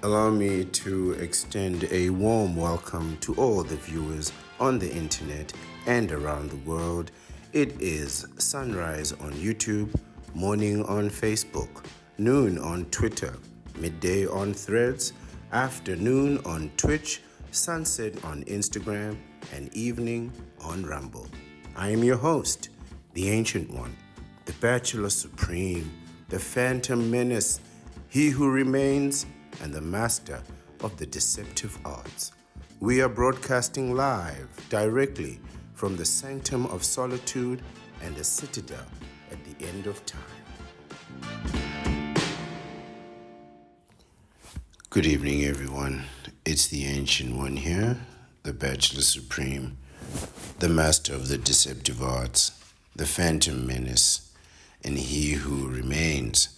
Allow me to extend a warm welcome to all the viewers on the internet and around the world. It is sunrise on YouTube, morning on Facebook, noon on Twitter, midday on Threads, afternoon on Twitch, sunset on Instagram, and evening on Rumble. I am your host, the Ancient One, the Bachelor Supreme, the Phantom Menace, he who remains, and the master of the deceptive arts. We are broadcasting live directly from the sanctum of solitude and the citadel at the end of time. Good evening, everyone. It's the Ancient One here, the Bachelor Supreme, the master of the deceptive arts, the Phantom Menace, and he who remains.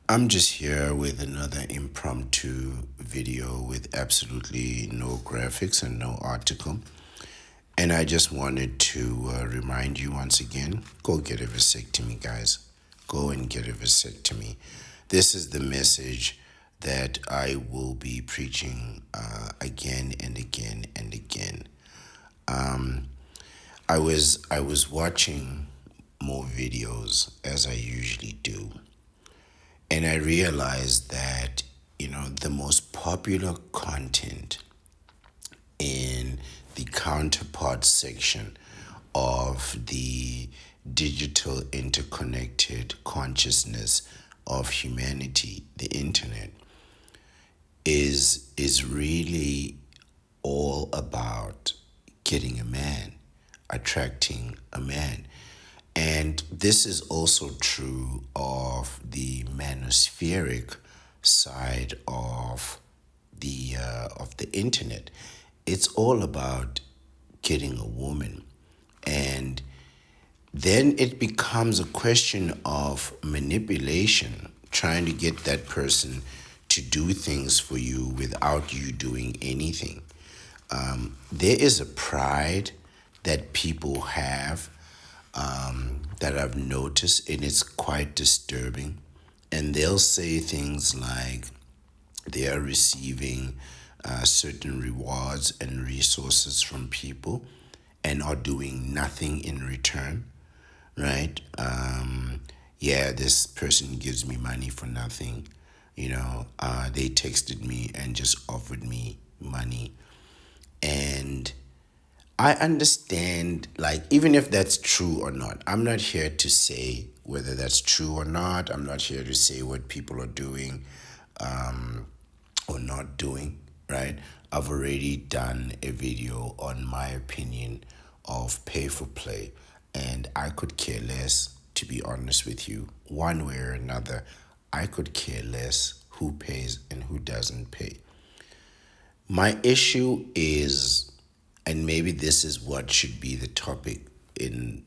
I'm just here with another impromptu video with absolutely no graphics and no article. And I just wanted to remind you once again, go get a vasectomy, guys. Go and get a vasectomy. This is the message that I will be preaching again and again and again. I was watching more videos as I usually do. And I realized that, the most popular content in the counterpart section of the digital interconnected consciousness of humanity, the internet, is really all about getting a man, attracting a man. And this is also true of the manospheric side of the internet. It's all about getting a woman. And then it becomes a question of manipulation, trying to get that person to do things for you without you doing anything. There is a pride that people have that I've noticed, and it's quite disturbing. And they'll say things like they are receiving certain rewards and resources from people and are doing nothing in return, right? This person gives me money for nothing. They texted me and just offered me money. And I understand, even if that's true or not, I'm not here to say whether that's true or not. I'm not here to say what people are doing or not doing, right? I've already done a video on my opinion of pay for play, and I could care less, to be honest with you. One way or another, I could care less who pays and who doesn't pay. My issue is, and maybe this is what should be the topic in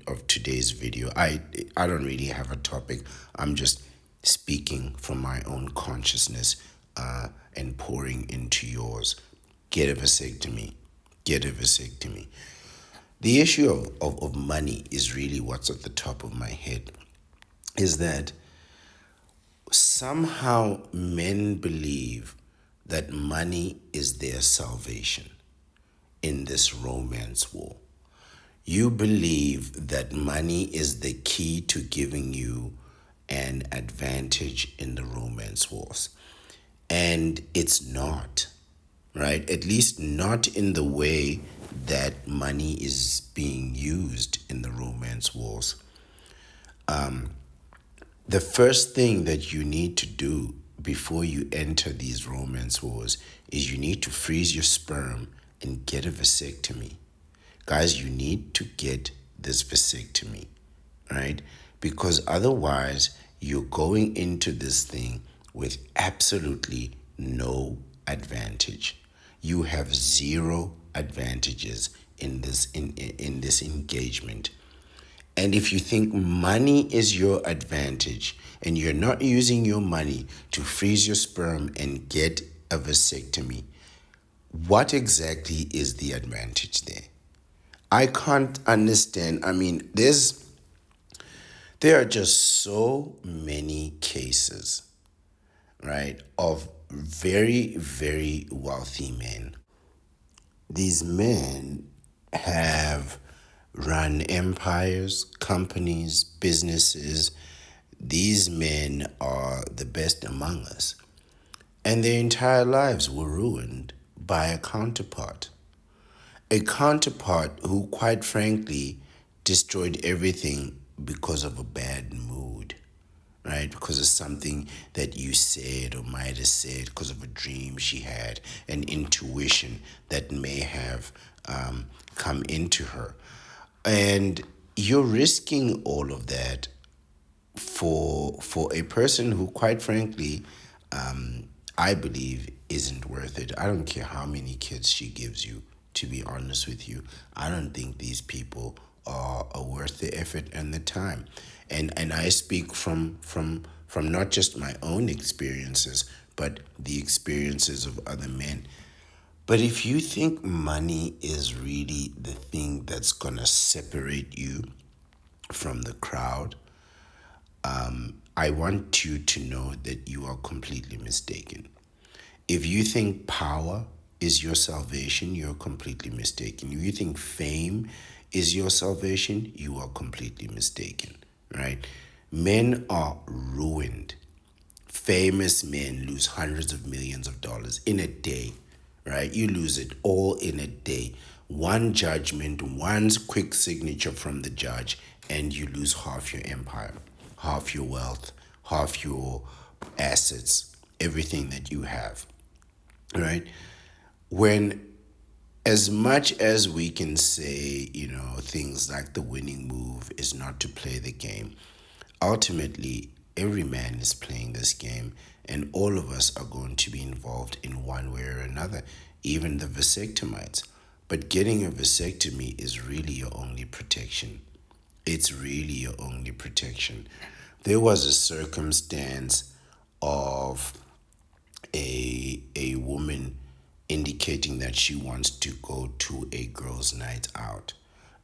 of today's video. I don't really have a topic. I'm just speaking from my own consciousness and pouring into yours. Get a vasectomy. Get a vasectomy. The issue of money is really what's at the top of my head. Is that somehow men believe that money is their salvation in this romance war. You believe that money is the key to giving you an advantage in the romance wars. And it's not, right? At least not in the way that money is being used in the romance wars. The first thing that you need to do before you enter these romance wars is you need to freeze your sperm and get a vasectomy. Guys, you need to get this vasectomy, right? Because otherwise, you're going into this thing with absolutely no advantage. You have zero advantages in this engagement. And if you think money is your advantage and you're not using your money to freeze your sperm and get a vasectomy, what exactly is the advantage there? I can't understand. I mean, there are just so many cases, right, of very, very wealthy men. These men have run empires, companies, businesses. These men are the best among us. And their entire lives were ruined by a counterpart. A counterpart who, quite frankly, destroyed everything because of a bad mood, right? Because of something that you said or might have said, because of a dream she had, an intuition that may have come into her. And you're risking all of that for a person who, quite frankly, I believe isn't worth it. I don't care how many kids she gives you. To be honest with you, I don't think these people are worth the effort and the time. And I speak from not just my own experiences, but the experiences of other men. But if you think money is really the thing that's gonna separate you from the crowd, I want you to know that you are completely mistaken. If you think power is your salvation, you're completely mistaken. If you think fame is your salvation, you are completely mistaken, right? Men are ruined. Famous men lose hundreds of millions of dollars in a day, right? You lose it all in a day. One judgment, one quick signature from the judge, and you lose half your empire, half your wealth, half your assets, everything that you have, right? When, as much as we can say, things like the winning move is not to play the game, ultimately, every man is playing this game, and all of us are going to be involved in one way or another, even the vasectomites. But getting a vasectomy is really your only protection. It's really your only protection. There was a circumstance of a woman indicating that she wants to go to a girls' night out.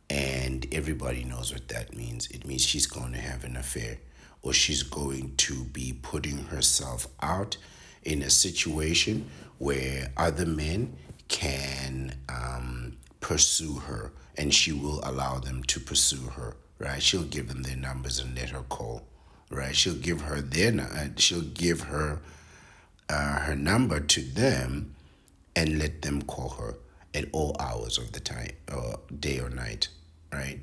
And everybody knows what that means. It means she's going to have an affair, or she's going to be putting herself out in a situation where other men can pursue her, and she will allow them to pursue her, right? She'll give them their numbers and let her call, right? She'll give her number to them and let them call her at all hours of the time, day or night, right?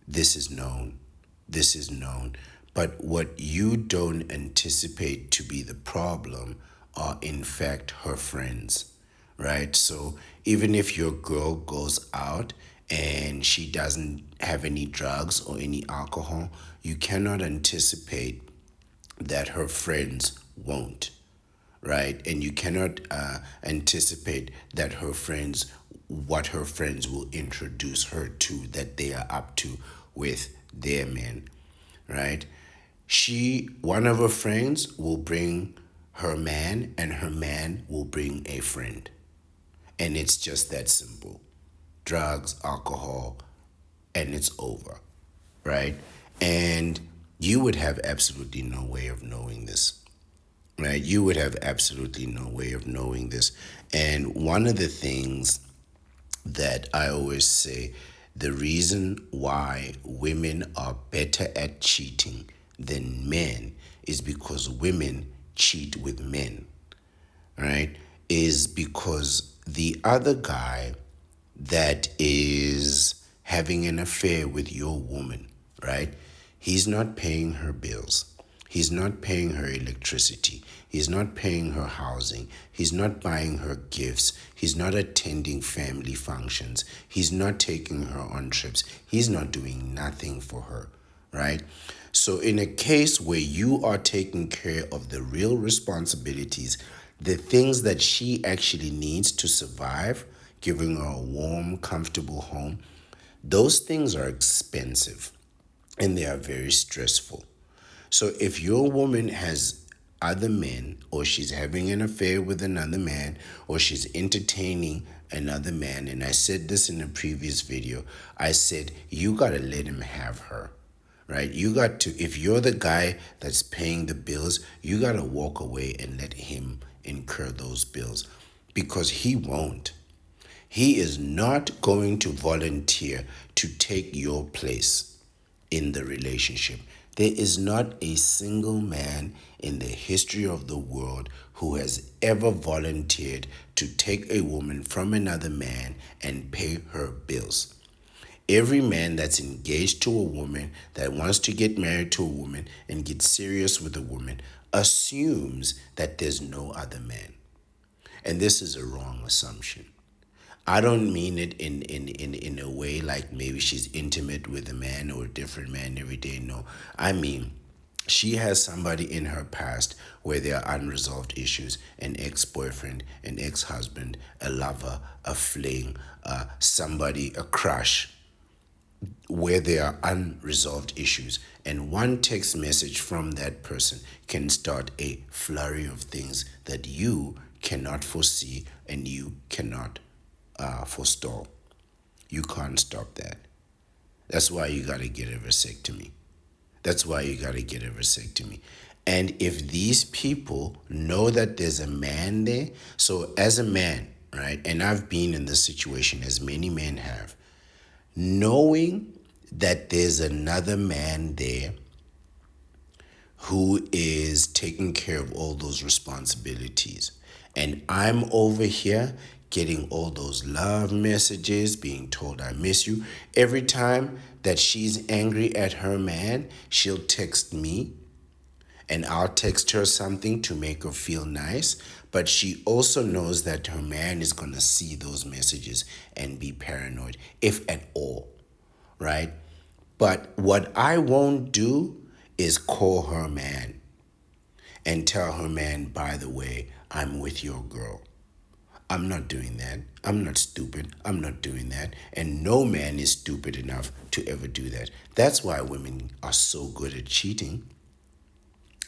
This is known. This is known. But what you don't anticipate to be the problem are, in fact, her friends, right? So even if your girl goes out and she doesn't have any drugs or any alcohol, you cannot anticipate that her friends won't, right? And you cannot anticipate that what her friends will introduce her to, that they are up to with their men, right? One of her friends will bring her man, and her man will bring a friend. And it's just that simple. Drugs, alcohol, and it's over, right? And you would have absolutely no way of knowing this, right? You would have absolutely no way of knowing this. And one of the things that I always say, the reason why women are better at cheating than men is because women cheat with men, right? Is because the other guy that is having an affair with your woman, right? He's not paying her bills. He's not paying her electricity. He's not paying her housing. He's not buying her gifts. He's not attending family functions. He's not taking her on trips. He's not doing nothing for her, right? So in a case where you are taking care of the real responsibilities, the things that she actually needs to survive, giving her a warm, comfortable home, those things are expensive and they are very stressful. So if your woman has other men, or she's having an affair with another man, or she's entertaining another man, and I said this in a previous video, I said, you got to let him have her, right? You got to, if you're the guy that's paying the bills, you got to walk away and let him incur those bills because he won't. He is not going to volunteer to take your place in the relationship. There is not a single man in the history of the world who has ever volunteered to take a woman from another man and pay her bills. Every man that's engaged to a woman, that wants to get married to a woman and get serious with a woman, assumes that there's no other man. And this is a wrong assumption. I don't mean it in a way like maybe she's intimate with a man or a different man every day. No, I mean she has somebody in her past where there are unresolved issues, an ex-boyfriend, an ex-husband, a lover, a fling, somebody, a crush, where there are unresolved issues. And one text message from that person can start a flurry of things that you cannot foresee and you cannot forestall. You can't stop that. That's why you got to get a vasectomy. That's why you got to get a vasectomy. And if these people know that there's a man there, so as a man, right, and I've been in this situation as many men have, knowing that there's another man there who is taking care of all those responsibilities. And I'm over here getting all those love messages, being told I miss you. Every time that she's angry at her man, she'll text me and I'll text her something to make her feel nice. But she also knows that her man is going to see those messages and be paranoid, if at all, right? But what I won't do is call her man and tell her man, by the way, I'm with your girl. I'm not doing that. I'm not stupid. I'm not doing that. And no man is stupid enough to ever do that. That's why women are so good at cheating.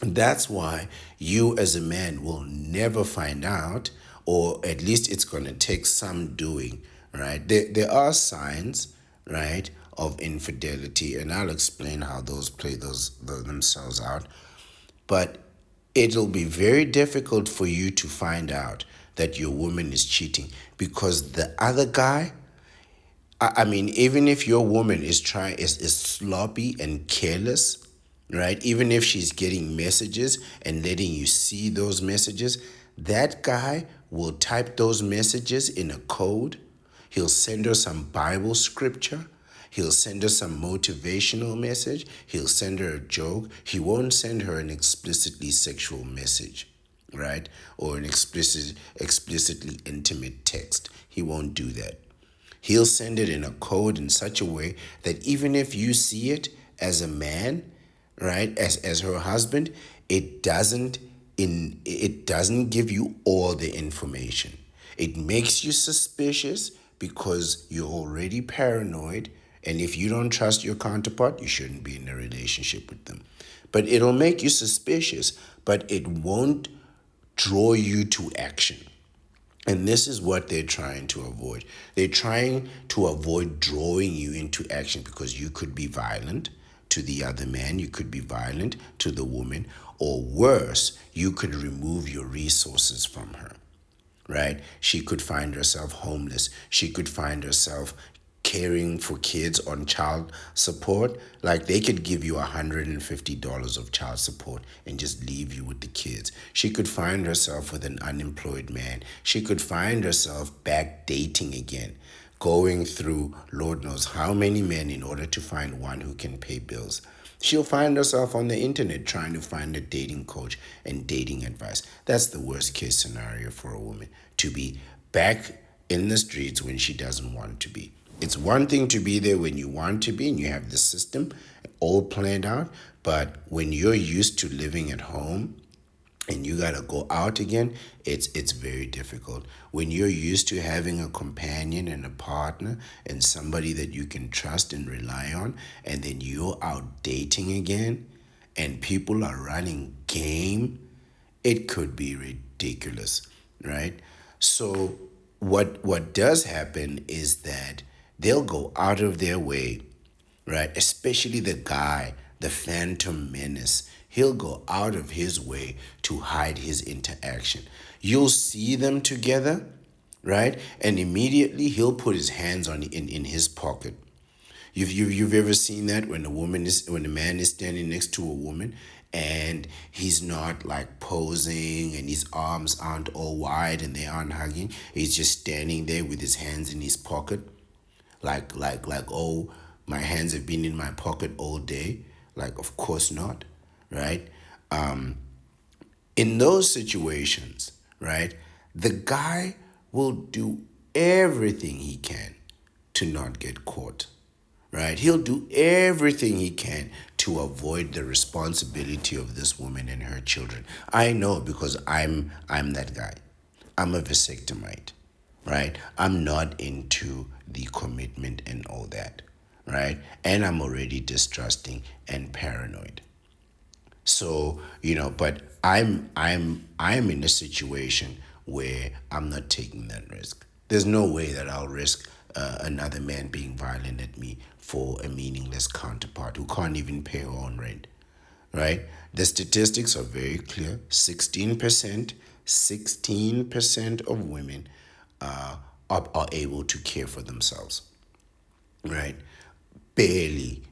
That's why you as a man will never find out, or at least it's going to take some doing, right? There are signs, right, of infidelity, and I'll explain how those play themselves out. But it'll be very difficult for you to find out that your woman is cheating because the other guy, I mean, even if your woman is sloppy and careless, right? Even if she's getting messages and letting you see those messages, that guy will type those messages in a code. He'll send her some Bible scripture. He'll send her some motivational message. He'll send her a joke. He won't send her an explicitly sexual message, right? Or an explicitly intimate text. He won't do that. He'll send it in a code in such a way that even if you see it as a man, right, as her husband, it doesn't give you all the information. It makes you suspicious because you're already paranoid, and if you don't trust your counterpart, you shouldn't be in a relationship with them. But it'll make you suspicious, but it won't draw you to action. And this is what they're trying to avoid. They're trying to avoid drawing you into action because you could be violent to the other man, you could be violent to the woman, or worse, you could remove your resources from her, right? She could find herself homeless. She could find herself caring for kids on child support. Like they could give you $150 of child support and just leave you with the kids. She could find herself with an unemployed man. She could find herself back dating again, going through Lord knows how many men in order to find one who can pay bills. She'll find herself on the internet trying to find a dating coach and dating advice. That's the worst case scenario for a woman, to be back in the streets when she doesn't want to be. It's one thing to be there when you want to be and you have the system all planned out, but when you're used to living at home and you gotta go out again, it's very difficult. When you're used to having a companion and a partner and somebody that you can trust and rely on, and then you're out dating again and people are running game, it could be ridiculous, right? So what does happen is that they'll go out of their way, right? Especially the guy the phantom menace. He'll go out of his way to hide his interaction. You'll see them together, right? And immediately he'll put his hands in his pocket. You've ever seen that when when a man is standing next to a woman and he's not like posing and his arms aren't all wide and they aren't hugging. He's just standing there with his hands in his pocket, like oh, my hands have been in my pocket all day. Like, of course not, right? In those situations, right, the guy will do everything he can to not get caught, right? He'll do everything he can to avoid the responsibility of this woman and her children. I know because I'm that guy. I'm a vasectomite, right? I'm not into the commitment and all that, right? And I'm already distrusting and paranoid. So, but I'm in a situation where I'm not taking that risk. There's no way that I'll risk another man being violent at me for a meaningless counterpart who can't even pay her own rent, right? The statistics are very clear. 16% of women are able to care for themselves, right? Barely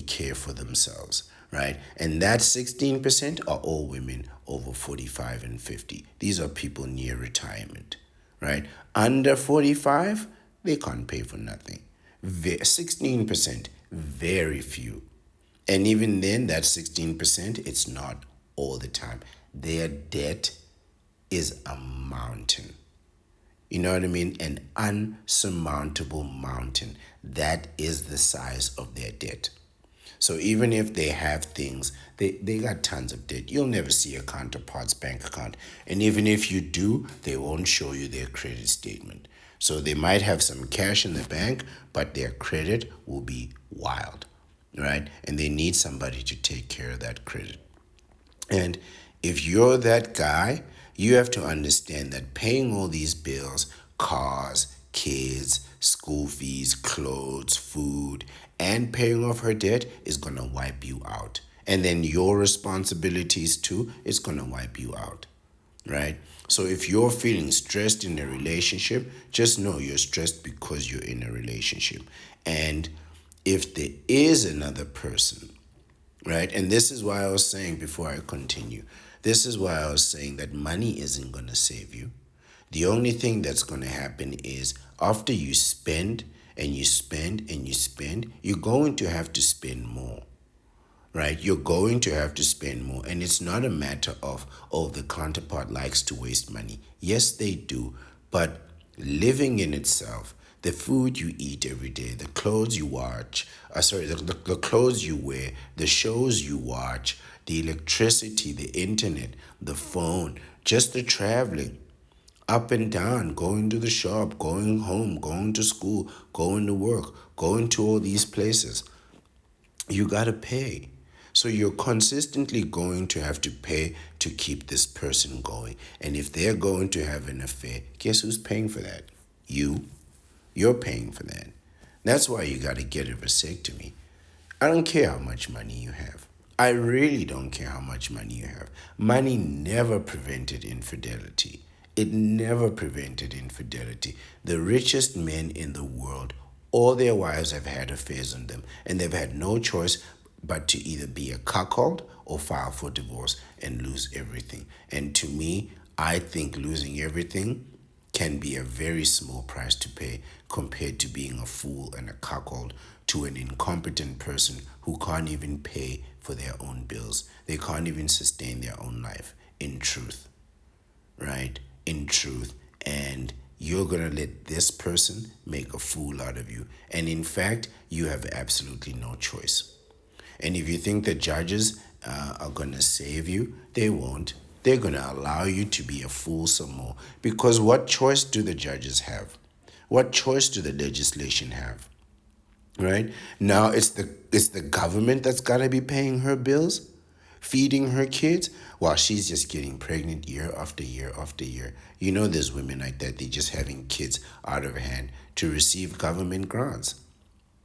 care for themselves, right? And that 16% are all women over 45 and 50. These are people near retirement, right? Under 45, they can't pay for nothing. 16%, very few. And even then, that 16%, it's not all the time. Their debt is a mountain. You know what I mean? An unsurmountable mountain. That is the size of their debt. So even if they have things, they got tons of debt. You'll never see a counterpart's bank account. And even if you do, they won't show you their credit statement. So they might have some cash in the bank, but their credit will be wild, right? And they need somebody to take care of that credit. And if you're that guy, you have to understand that paying all these bills, cars, kids, school fees, clothes, food, and paying off her debt is going to wipe you out. And then your responsibilities too is going to wipe you out, right? So if you're feeling stressed in a relationship, just know you're stressed because you're in a relationship. And if there is another person, right? And this is why I was saying before I continue, this is why I was saying that money isn't going to save you. The only thing that's going to happen is after you spend and you spend and you spend, you're going to have to spend more, right? You're going to have to spend more. And it's not a matter of, oh, the counterpart likes to waste money. Yes, they do. But living in itself, the food you eat every day, the clothes you watch, the clothes you wear, the shows you watch, the electricity, the internet, the phone, just the traveling, up and down, going to the shop, going home, going to school, going to work, going to all these places. You got to pay. So you're consistently going to have to pay to keep this person going. And if they're going to have an affair, guess who's paying for that? You. You're paying for that. That's why you got to get a vasectomy. I don't care how much money you have. I really don't care how much money you have. Money never prevented infidelity. It never prevented infidelity. The richest men in the world, all their wives have had affairs on them, and they've had no choice but to either be a cuckold or file for divorce and lose everything. And to me, I think losing everything can be a very small price to pay compared to being a fool and a cuckold to an incompetent person who can't even pay for their own bills. They can't even sustain their own life, in truth, right? In truth. And you're going to let this person make a fool out of you. And in fact, you have absolutely no choice. And if you think the judges are going to save you, they won't. They're going to allow you to be a fool some more. Because what choice do the judges have? What choice do the legislation have? Right? Now it's the government that's got to be paying her bills, feeding her kids, while she's just getting pregnant year after year after year. You know there's women like that. They're just having kids out of hand to receive government grants.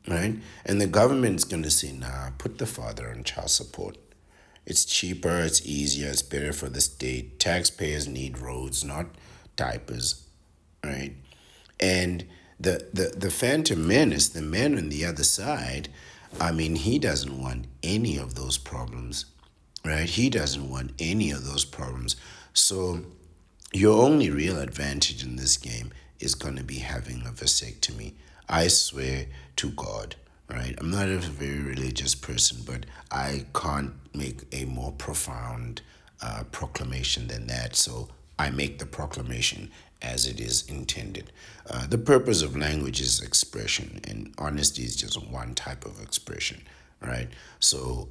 right? And the government's going to say, nah, put the father on child support. It's cheaper, it's easier, it's better for the state. Taxpayers need roads, not diapers, right? And the Phantom Menace, the man on the other side, I mean, he doesn't want any of those problems, right? He doesn't want any of those problems. So your only real advantage in this game is going to be having a vasectomy. I swear to God, right? I'm not a very religious person, but I can't make a more profound proclamation than that. So I make the proclamation as it is intended. The purpose of language is expression, and honesty is just one type of expression, right? So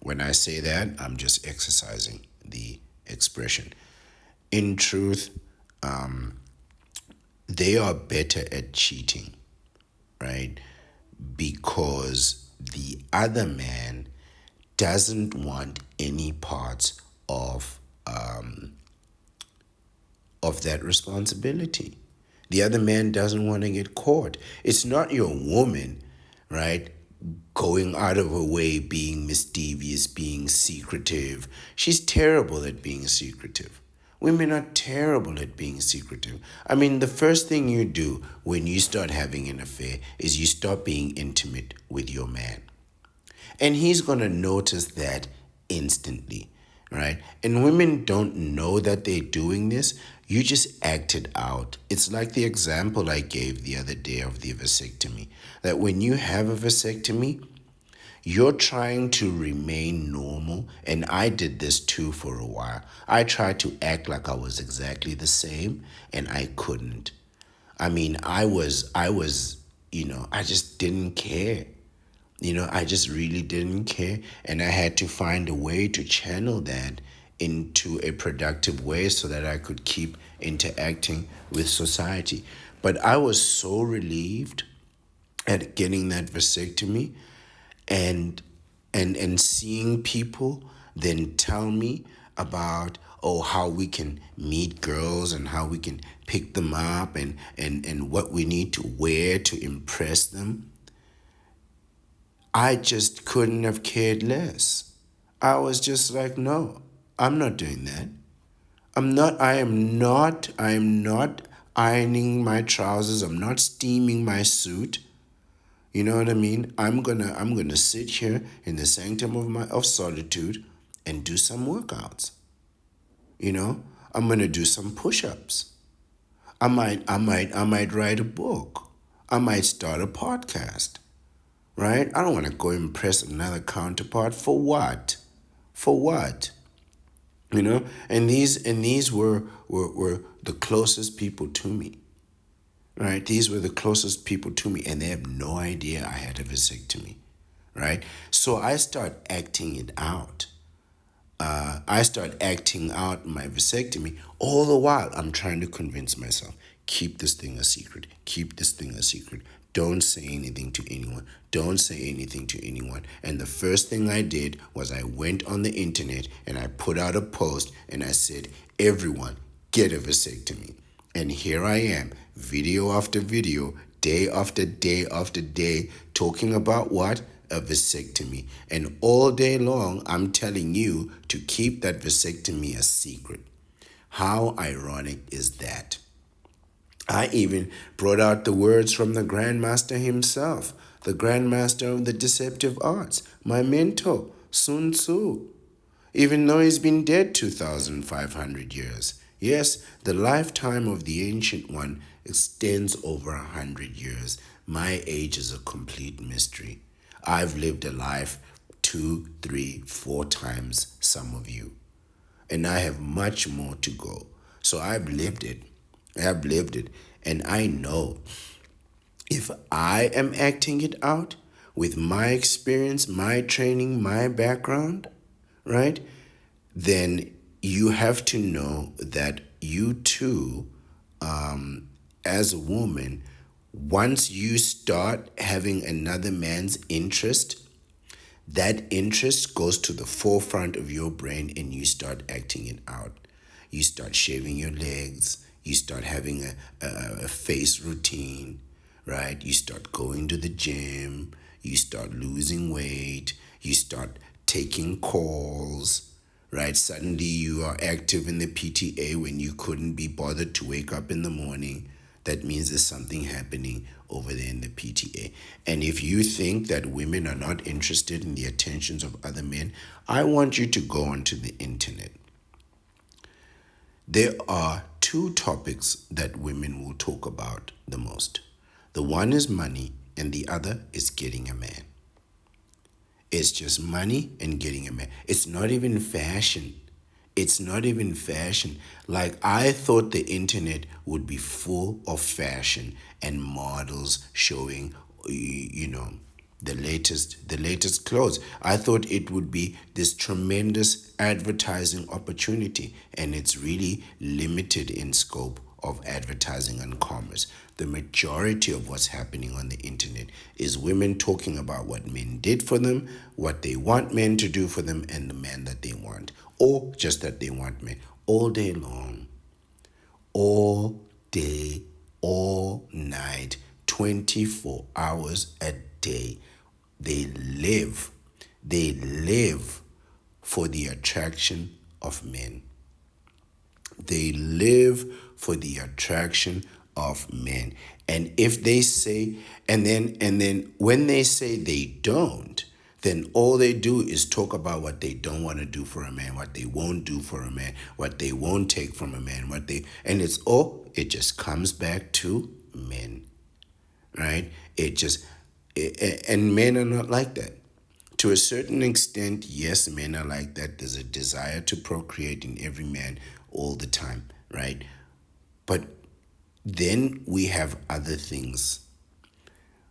when I say that, I'm just exercising the expression. In truth, they are better at cheating, right? Because the other man doesn't want any parts of that responsibility. The other man doesn't want to get caught. It's not your woman, right? Going out of her way, being mischievous, being secretive. She's terrible at being secretive. Women are terrible at being secretive. I mean, the first thing you do when you start having an affair is you stop being intimate with your man. And he's going to notice that instantly, right? And women don't know that they're doing this. You just act it out. It's like the example I gave the other day of the vasectomy, that when you have a vasectomy, you're trying to remain normal. And I did this too for a while. I tried to act like I was exactly the same, and I couldn't. I mean, I just didn't care. I just really didn't care. And I had to find a way to channel that into a productive way so that I could keep interacting with society. But I was so relieved at getting that vasectomy and and seeing people then tell me about, oh, how we can meet girls and how we can pick them up, and what we need to wear to impress them. I just couldn't have cared less. I was just like, no, I'm not doing that. I am not ironing my trousers. I'm not steaming my suit. You know what I mean? I'm gonna sit here in the sanctum of solitude and do some workouts. You know? I'm gonna do some push-ups. I might write a book. I might start a podcast. Right? I don't want to go impress another counterpart. For what? For what? And these were the closest people to me. Right? These were the closest people to me, and they have no idea I had a vasectomy. Right? So I start acting it out. I start acting out my vasectomy. All the while, I'm trying to convince myself, keep this thing a secret. Keep this thing a secret. Don't say anything to anyone. Don't say anything to anyone. And the first thing I did was I went on the internet and I put out a post and I said, everyone, get a vasectomy. And here I am, video after video, day after day after day, talking about what? A vasectomy. And all day long, I'm telling you to keep that vasectomy a secret. How ironic is that? I even brought out the words from the Grandmaster himself, the Grandmaster of the Deceptive Arts, my mentor, Sun Tzu, even though he's been dead 2,500 years. Yes, the lifetime of the Ancient One extends over 100 years. My age is a complete mystery. I've lived a life 2, 3, 4 times some of you, and I have much more to go. So I've lived it. I've lived it. And I know if I am acting it out with my experience, my training, my background, right? Then you have to know that you too, as a woman, once you start having another man's interest, that interest goes to the forefront of your brain and you start acting it out. You start shaving your legs. You start having a face routine, right? You start going to the gym, you start losing weight, you start taking calls, right? Suddenly you are active in the PTA when you couldn't be bothered to wake up in the morning. That means there's something happening over there in the PTA. And if you think that women are not interested in the attentions of other men, I want you to go onto the internet. There are two topics that women will talk about the most. The one is money, and the other is getting a man. It's just money and getting a man. It's not even fashion. It's not even fashion. Like, I thought the internet would be full of fashion and models showing, the latest clothes. I thought it would be this tremendous advertising opportunity, and it's really limited in scope of advertising and commerce. The majority of what's happening on the internet is women talking about what men did for them, what they want men to do for them, and the man that they want, or just that they want men, all day long, all day, all night, 24 hours a day. They live, they live for the attraction of men. They live for the attraction of men. And if they say, and then when they say they don't, then all they do is talk about what they don't want to do for a man, what they won't do for a man, what they won't take from a man, and it just comes back to men, right? And men are not like that. To a certain extent, yes, men are like that. There's a desire to procreate in every man all the time, right? But then we have other things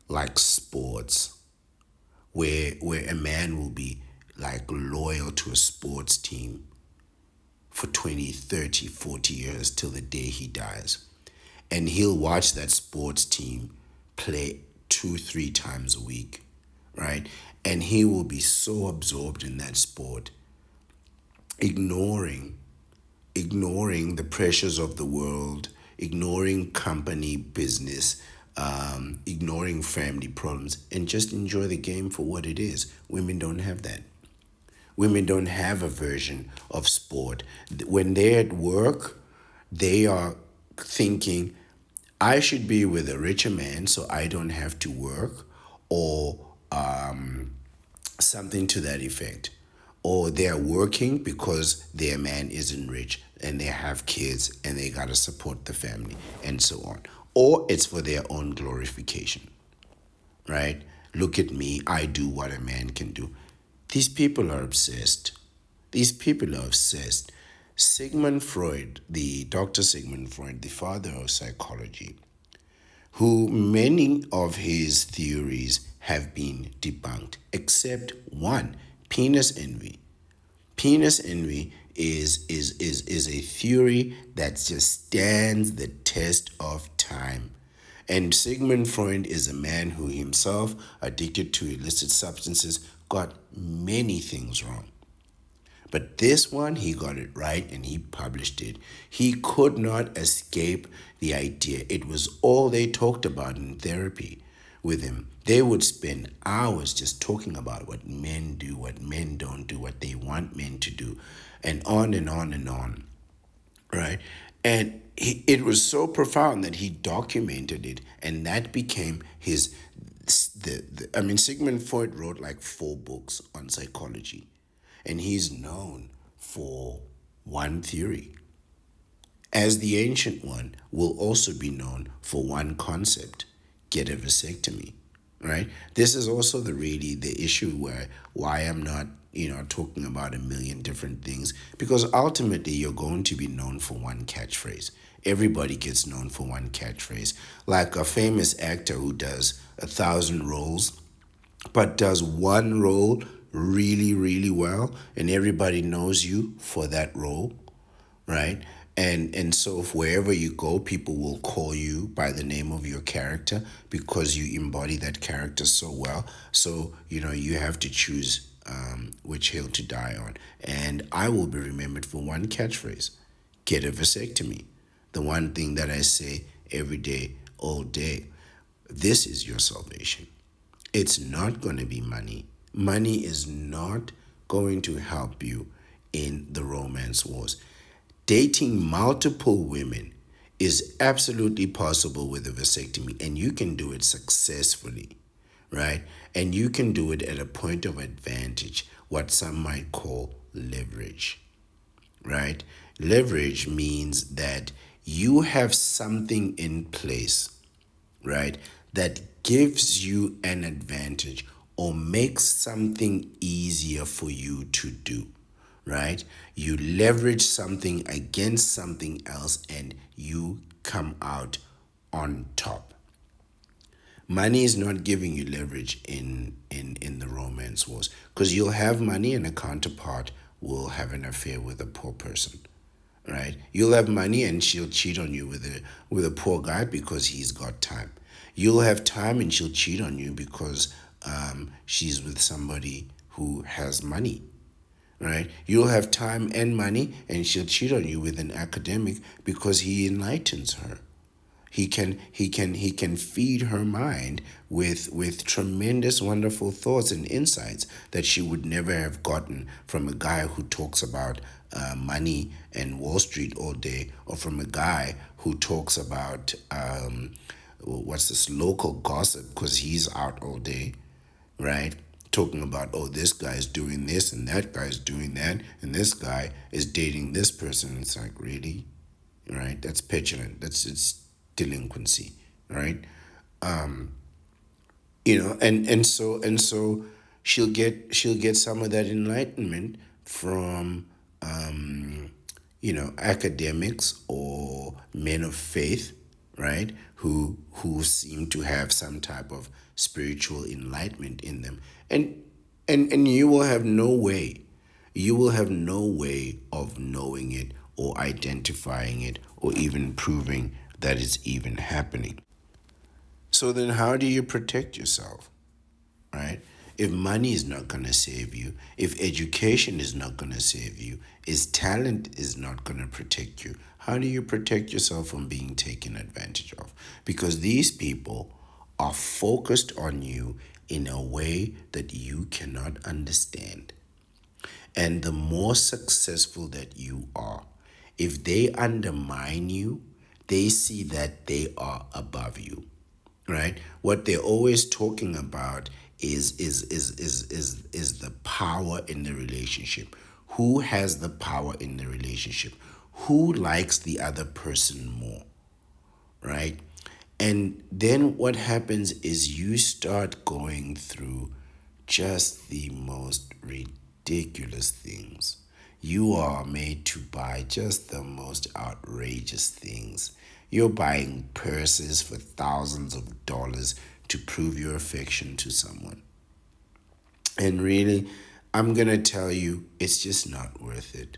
like sports, where a man will be like loyal to a sports team for 20, 30, 40 years till the day he dies. And he'll watch that sports team play 2, 3 times a week, right? And he will be so absorbed in that sport, ignoring the pressures of the world, ignoring company business, ignoring family problems, and just enjoy the game for what it is. Women don't have that. Women don't have a version of sport. When they're at work, they are thinking, I should be with a richer man so I don't have to work, or something to that effect. Or they're working because their man isn't rich and they have kids and they gotta support the family and so on. Or it's for their own glorification, right? Look at me, I do what a man can do. These people are obsessed. These people are obsessed. Sigmund Freud, the Dr. Sigmund Freud, the father of psychology, who many of his theories have been debunked, except one, penis envy. Penis envy is a theory that just stands the test of time. And Sigmund Freud is a man who himself, addicted to illicit substances, got many things wrong. But this one, he got it right and he published it. He could not escape the idea. It was all they talked about in therapy with him. They would spend hours just talking about what men do, what men don't do, what they want men to do, and on and on and on, right? And it was so profound that he documented it, and that became his. Sigmund Freud wrote like 4 books on psychology, and he's known for one theory, as the ancient one will also be known for one concept: get a vasectomy, right? This is also the issue why I'm not talking about a million different things, because ultimately you're going to be known for one catchphrase. Everybody gets known for one catchphrase, like a famous actor who does 1,000 roles but does one role really, really well, and everybody knows you for that role, right? And so if wherever you go, people will call you by the name of your character because you embody that character so well. So you have to choose which hill to die on. And I will be remembered for one catchphrase: get a vasectomy. The one thing that I say every day, all day. This is your salvation. It's not going to be money. Money is not going to help you in the romance wars. Dating multiple women is absolutely possible with a vasectomy, and you can do it successfully, right? And you can do it at a point of advantage, what some might call leverage, right? Leverage means that you have something in place, right, that gives you an advantage or makes something easier for you to do, right? You leverage something against something else and you come out on top. Money is not giving you leverage in the romance wars, because you'll have money and a counterpart will have an affair with a poor person, right? You'll have money and she'll cheat on you with a poor guy because he's got time. You'll have time and she'll cheat on you because she's with somebody who has money, right? You'll have time and money and she'll cheat on you with an academic because he enlightens her. He can feed her mind with tremendous wonderful thoughts and insights that she would never have gotten from a guy who talks about money and Wall Street all day, or from a guy who talks about what's this local gossip because he's out all day, right? Talking about, oh, this guy's doing this and that guy's doing that and this guy is dating this person. It's like, really? Right? That's petulant. It's delinquency, right? And so she'll get some of that enlightenment from academics or men of faith, right? Who seem to have some type of spiritual enlightenment in them. And you will have no way of knowing it or identifying it or even proving that it's even happening. So then how do you protect yourself, right? If money is not going to save you, if education is not going to save you, if talent is not going to protect you, how do you protect yourself from being taken advantage of? Because these people are focused on you in a way that you cannot understand. And the more successful that you are, if they undermine you, they see that they are above you, right? What they're always talking about is the power in the relationship. Who has the power in the relationship? Who likes the other person more, right? And then what happens is you start going through just the most ridiculous things. You are made to buy just the most outrageous things. You're buying purses for thousands of dollars to prove your affection to someone. And really, I'm going to tell you, it's just not worth it.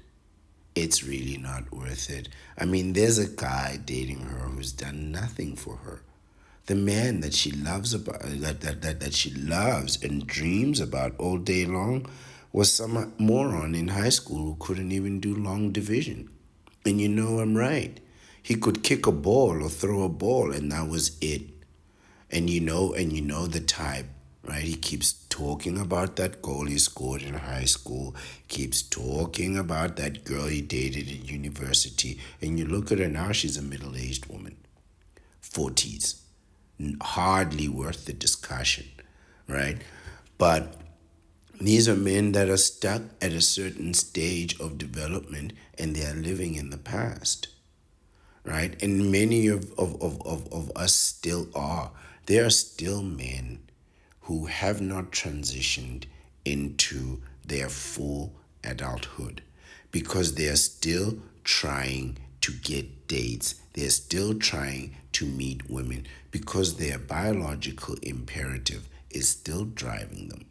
It's really not worth it. I mean, there's a guy dating her who's done nothing for her. The man that she loves that she loves and dreams about all day long was some moron in high school who couldn't even do long division. And you know I'm right. He could kick a ball or throw a ball and that was it. And you know the type, right? He keeps talking about that goal he scored in high school, keeps talking about that girl he dated at university, and you look at her now, she's a middle-aged woman, 40s, hardly worth the discussion, right? But these are men that are stuck at a certain stage of development and they are living in the past, right? And many of us still are. There are still men who have not transitioned into their full adulthood because they are still trying to get dates. They're still trying to meet women because their biological imperative is still driving them.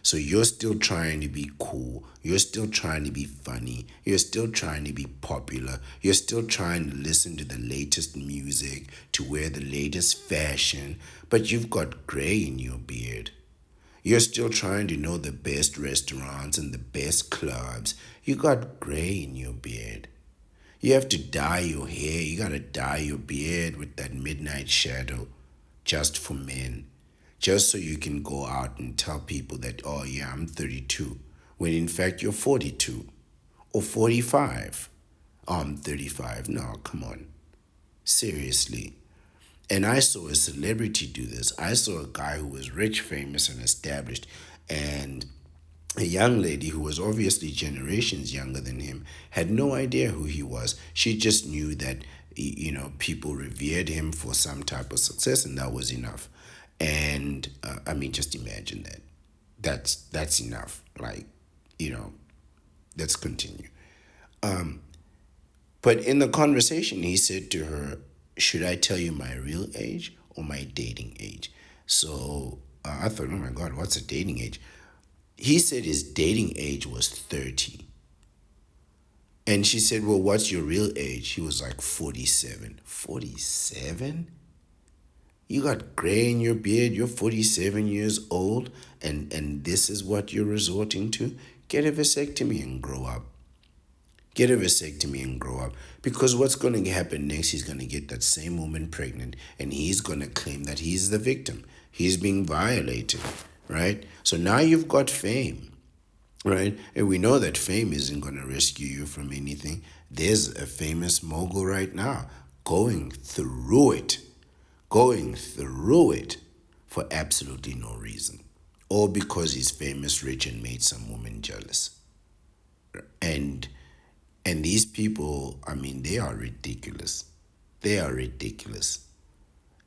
So you're still trying to be cool. You're still trying to be funny. You're still trying to be popular. You're still trying to listen to the latest music, to wear the latest fashion, but you've got gray in your beard. You're still trying to know the best restaurants and the best clubs. You got gray in your beard. You have to dye your hair. You got to dye your beard with that midnight shadow. just for men, just so you can go out and tell people that, oh, yeah, I'm 32, when in fact you're 42 or 45. Oh, I'm 35. No, come on. Seriously. And I saw a celebrity do this. I saw a guy who was rich, famous, and established, and a young lady who was obviously generations younger than him had no idea who he was. She just knew that, people revered him for some type of success, and that was enough. And I mean, just imagine that. That's enough. Like, you know, let's continue. But in the conversation, he said to her, "Should I tell you my real age or my dating age?" So I thought, oh my God, what's a dating age? He said his dating age was 30. And she said, well, what's your real age? He was like 47. 47? You got gray in your beard, you're 47 years old, and this is what you're resorting to? Get a vasectomy and grow up. Get a vasectomy and grow up. Because what's going to happen next, he's going to get that same woman pregnant, and he's going to claim that he's the victim. He's being violated, right? So now you've got fame, right? And we know that fame isn't going to rescue you from anything. There's a famous mogul right now going through it for absolutely no reason. All because he's famous, rich, and made some woman jealous. And and these people, I mean, they are ridiculous. They are ridiculous.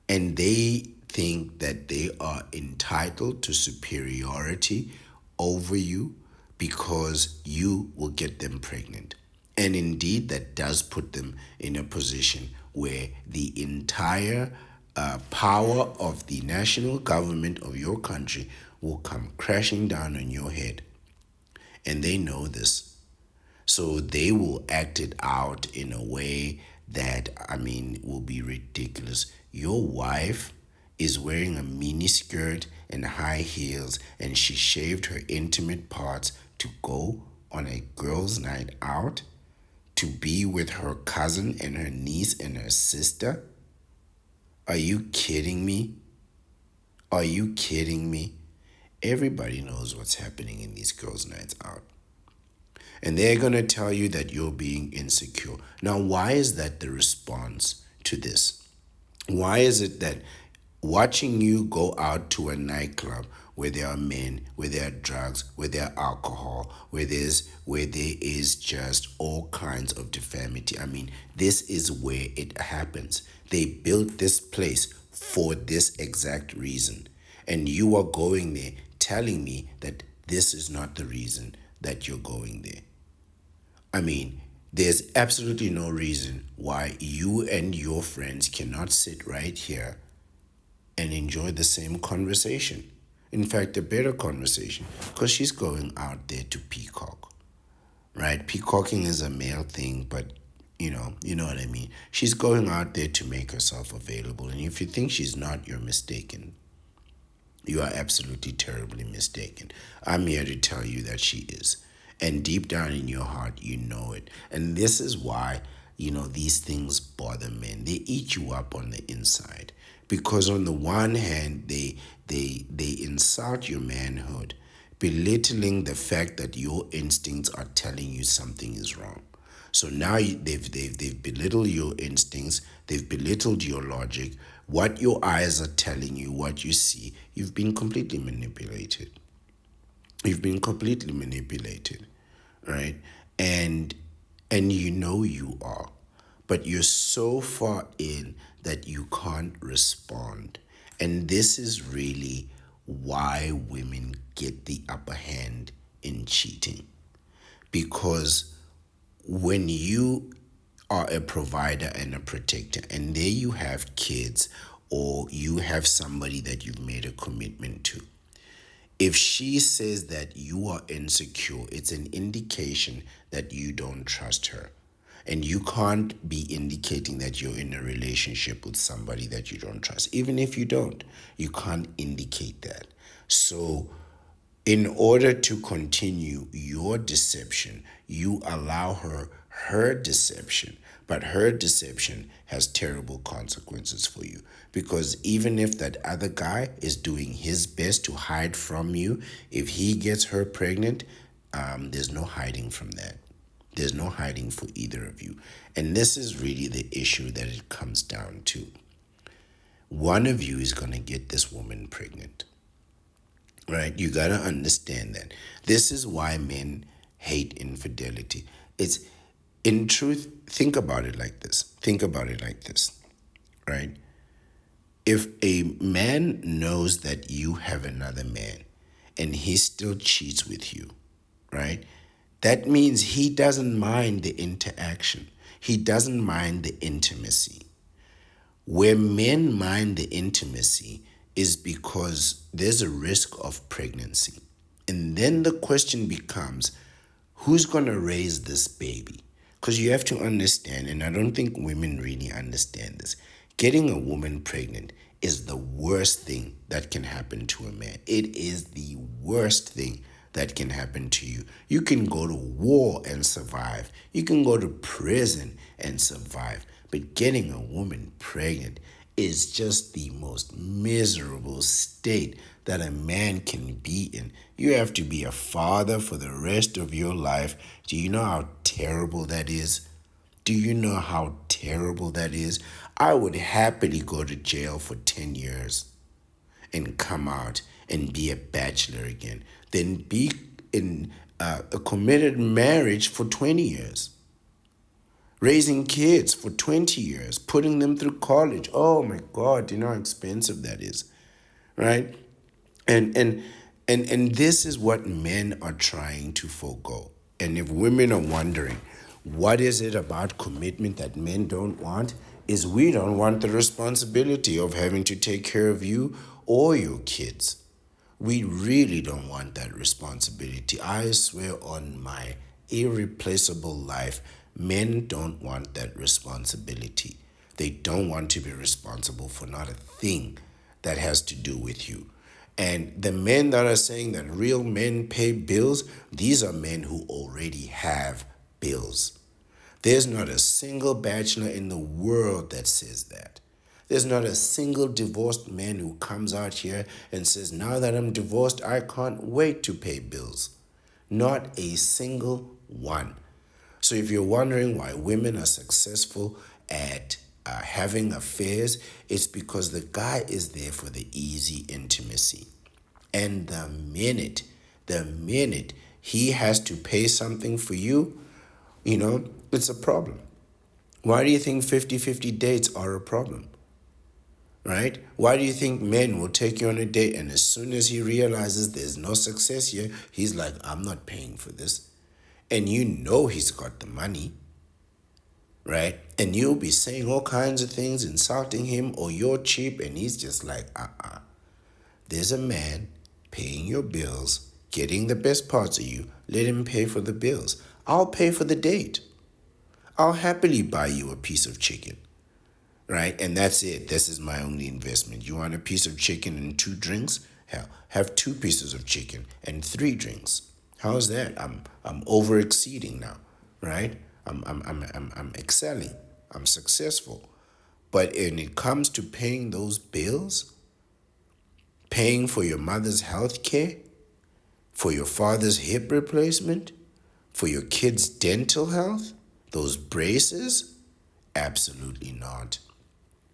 And they think that they are entitled to superiority over you because you will get them pregnant. And indeed, that does put them in a position where the entire power of the national government of your country will come crashing down on your head. And they know this. So they will act it out in a way that, I mean, will be ridiculous. Your wife is wearing a mini skirt and high heels, and she shaved her intimate parts to go on a girls' night out to be with her cousin and her niece and her sister. Are you kidding me? Are you kidding me? Everybody knows what's happening in these girls' nights out. And they're going to tell you that you're being insecure. Now, why is that the response to this? Why is it that watching you go out to a nightclub where there are men, where there are drugs, where there are alcohol, where there is just all kinds of deformity? I mean, this is where it happens. They built this place for this exact reason. And you are going there telling me that this is not the reason that you're going there. I mean, there's absolutely no reason why you and your friends cannot sit right here and enjoy the same conversation. In fact, a better conversation, because she's going out there to peacock, right? Peacocking is a male thing, but you know what I mean. She's going out there to make herself available, and if you think she's not, you're mistaken. You are absolutely terribly mistaken. I'm here to tell you that she is. And deep down in your heart, you know it. And this is why, these things bother men. They eat you up on the inside. Because on the one hand, they insult your manhood, belittling the fact that your instincts are telling you something is wrong. So now they've belittled your instincts, they've belittled your logic, what your eyes are telling you, what you see. You've been completely manipulated. You've been completely manipulated, right? And you know you are, but you're so far in that you can't respond. And this is really why women get the upper hand in cheating. Because when you are a provider and a protector, and there you have kids, or you have somebody that you've made a commitment to, if she says that you are insecure, it's an indication that you don't trust her. And you can't be indicating that you're in a relationship with somebody that you don't trust. Even if you don't, you can't indicate that. So In order to continue your deception, you allow her deception. But her deception has terrible consequences for you. Because even if that other guy is doing his best to hide from you, if he gets her pregnant, there's no hiding from that. There's no hiding for either of you. And this is really the issue that it comes down to. One of you is going to get this woman pregnant. Right? You got to understand that. This is why men hate infidelity. It's, in truth, think about it like this. Think about it like this, right? If a man knows that you have another man and he still cheats with you, right? That means he doesn't mind the interaction. He doesn't mind the intimacy. Where men mind the intimacy is because there's a risk of pregnancy. And then the question becomes, who's going to raise this baby? Because you have to understand, and I don't think women really understand this, getting a woman pregnant is the worst thing that can happen to a man. It is the worst thing that can happen to you. You can go to war and survive. You can go to prison and survive. But getting a woman pregnant is just the most miserable state that a man can be in. You have to be a father for the rest of your life. Do you know how terrible that is? Do you know how terrible that is? I would happily go to jail for 10 years and come out and be a bachelor again, then be in a committed marriage for 20 years, raising kids for 20 years, putting them through college. Oh my God, do you know how expensive that is, right? And this is what men are trying to forego. And if women are wondering, what is it about commitment that men don't want? Is we don't want the responsibility of having to take care of you or your kids. We really don't want that responsibility. I swear on my irreplaceable life, men don't want that responsibility. They don't want to be responsible for not a thing that has to do with you. And the men that are saying that real men pay bills, these are men who already have bills. There's not a single bachelor in the world that says that. There's not a single divorced man who comes out here and says, now that I'm divorced, I can't wait to pay bills. Not a single one. So if you're wondering why women are successful at having affairs, it's because the guy is there for the easy intimacy. And the minute he has to pay something for you, it's a problem. Why do you think 50-50 dates are a problem? Right? Why do you think men will take you on a date and as soon as he realizes there's no success here, he's like, I'm not paying for this. And you know he's got the money, right? And you'll be saying all kinds of things, insulting him, or you're cheap, and he's just like, There's a man paying your bills, getting the best parts of you. Let him pay for the bills. I'll pay for the date. I'll happily buy you a piece of chicken, right? And that's it. This is my only investment. You want a piece of chicken and 2 drinks? Hell, have 2 pieces of chicken and 3 drinks. How's that? I'm over exceeding now, right? I'm excelling. I'm successful. But when it comes to paying those bills, paying for your mother's health care, for your father's hip replacement, for your kids' dental health, those braces, absolutely not.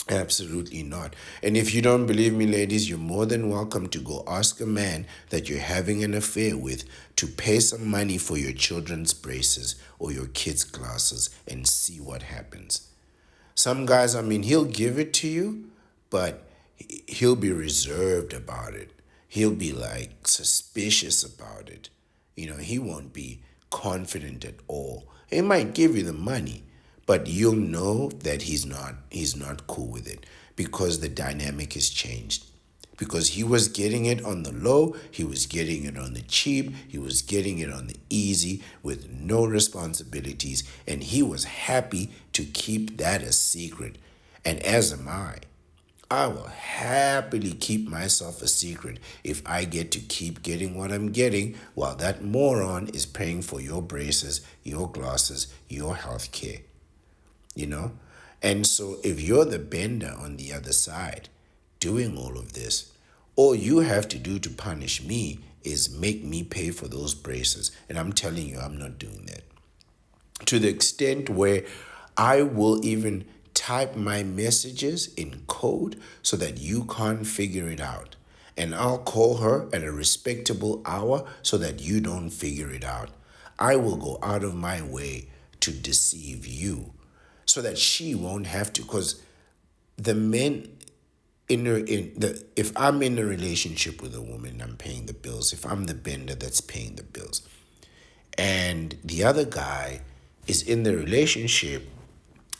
Absolutely not. And if you don't believe me, ladies, you're more than welcome to go ask a man that you're having an affair with to pay some money for your children's braces or your kids' glasses and see what happens. Some guys, he'll give it to you, but he'll be reserved about it. He'll be like suspicious about it. He won't be confident at all. He might give you the money, but you'll know that he's not cool with it because the dynamic has changed. Because he was getting it on the low, he was getting it on the cheap, he was getting it on the easy with no responsibilities, and he was happy to keep that a secret. And as am I. I will happily keep myself a secret if I get to keep getting what I'm getting while that moron is paying for your braces, your glasses, your health care, you know? And so if you're the bender on the other side doing all of this, all you have to do to punish me is make me pay for those braces. And I'm telling you, I'm not doing that to the extent where I will even type my messages in code so that you can't figure it out. And I'll call her at a respectable hour so that you don't figure it out. I will go out of my way to deceive you so that she won't have to, because the men if I'm in a relationship with a woman, I'm paying the bills. If I'm the bender that's paying the bills, and the other guy is in the relationship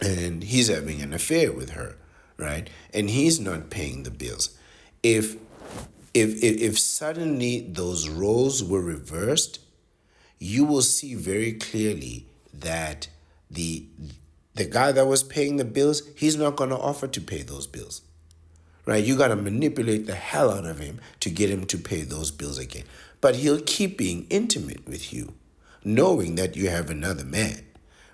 and he's having an affair with her, right? And he's not paying the bills. If if suddenly those roles were reversed, you will see very clearly that the the guy that was paying the bills, he's not going to offer to pay those bills, right? You got to manipulate the hell out of him to get him to pay those bills again. But he'll keep being intimate with you, knowing that you have another man,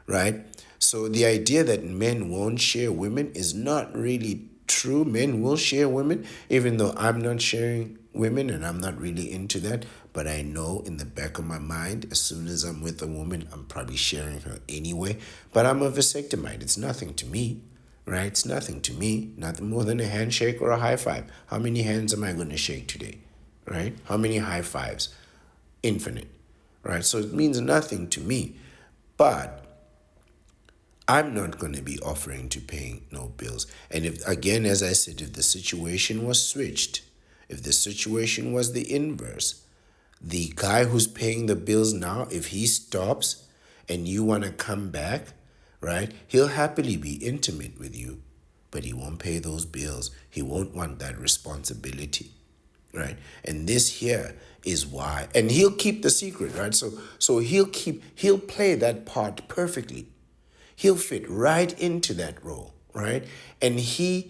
right? So the idea that men won't share women is not really true. Men will share women, even though I'm not sharing women and I'm not really into that. But I know in the back of my mind, as soon as I'm with a woman, I'm probably sharing her anyway. But I'm a vasectomite. It's nothing to me, right? It's nothing to me, nothing more than a handshake or a high five. How many hands am I going to shake today, right? How many high fives? Infinite, right? So it means nothing to me. But I'm not going to be offering to pay no bills. And if, again, as I said, if the situation was switched, if the situation was the inverse, the guy who's paying the bills now, if he stops and you want to come back, right, he'll happily be intimate with you, but he won't pay those bills. He won't want that responsibility, right? And this here is why, and he'll keep the secret, right? So he'll play that part perfectly. He'll fit right into that role, right? And he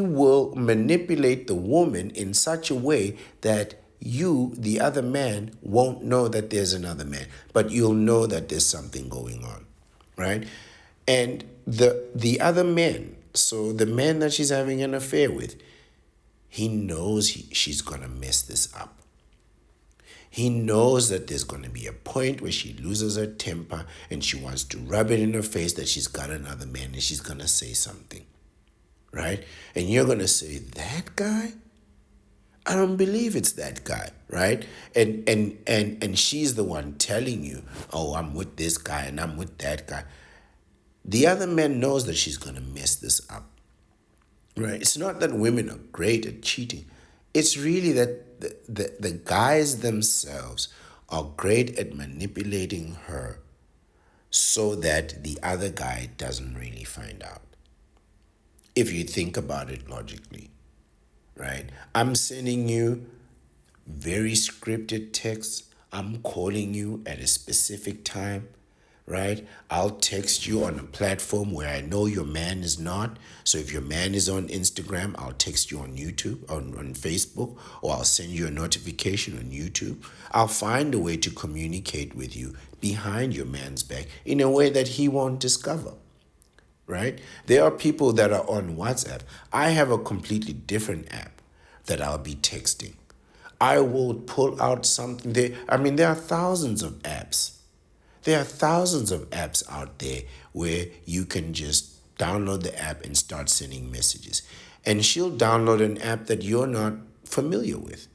will manipulate the woman in such a way that you, the other man, won't know that there's another man, but you'll know that there's something going on, right? And the other man, so the man that she's having an affair with, he knows she's gonna mess this up. He knows that there's going to be a point where she loses her temper and she wants to rub it in her face that she's got another man and she's going to say something, right? And you're going to say, that guy? I don't believe it's that guy, right? And she's the one telling you, oh, I'm with this guy and I'm with that guy. The other man knows that she's going to mess this up, right? It's not that women are great at cheating. It's really that the guys themselves are great at manipulating her so that the other guy doesn't really find out. If you think about it logically, right? I'm sending you very scripted texts. I'm calling you at a specific time, right? I'll text you on a platform where I know your man is not. So if your man is on Instagram, I'll text you on YouTube, on Facebook, or I'll send you a notification on YouTube. I'll find a way to communicate with you behind your man's back in a way that he won't discover, right? There are people that are on WhatsApp. I have a completely different app that I'll be texting. I will pull out something there. I mean, there are thousands of apps. There are thousands of apps out there where you can just download the app and start sending messages. And she'll download an app that you're not familiar with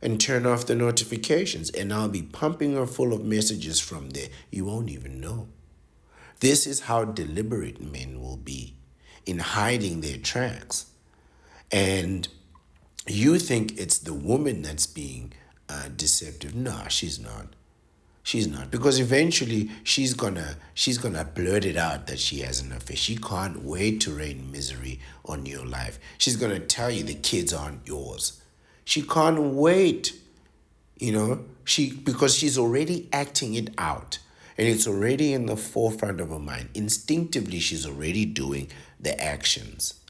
and turn off the notifications. And I'll be pumping her full of messages from there. You won't even know. This is how deliberate men will be in hiding their tracks. And you think it's the woman that's being deceptive. No, she's not. She's not, because eventually she's gonna blurt it out that she has an affair. She can't wait to rain misery on your life. She's gonna tell you the kids aren't yours. She can't wait, because she's already acting it out, and it's already in the forefront of her mind. Instinctively, she's already doing the actions,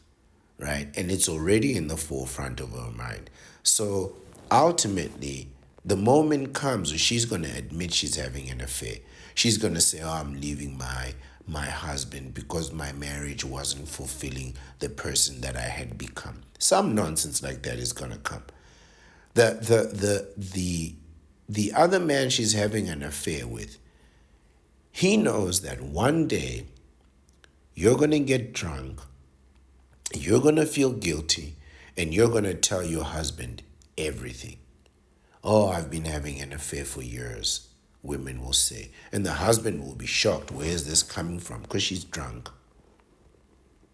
right? And it's already in the forefront of her mind. So ultimately, the moment comes where she's going to admit she's having an affair. She's going to say, "Oh, I'm leaving my husband because my marriage wasn't fulfilling the person that I had become." Some nonsense like that is going to come. The other man she's having an affair with, he knows that one day you're going to get drunk, you're going to feel guilty, and you're going to tell your husband everything. "Oh, I've been having an affair for years," women will say. And the husband will be shocked. Where's this coming from? Because she's drunk.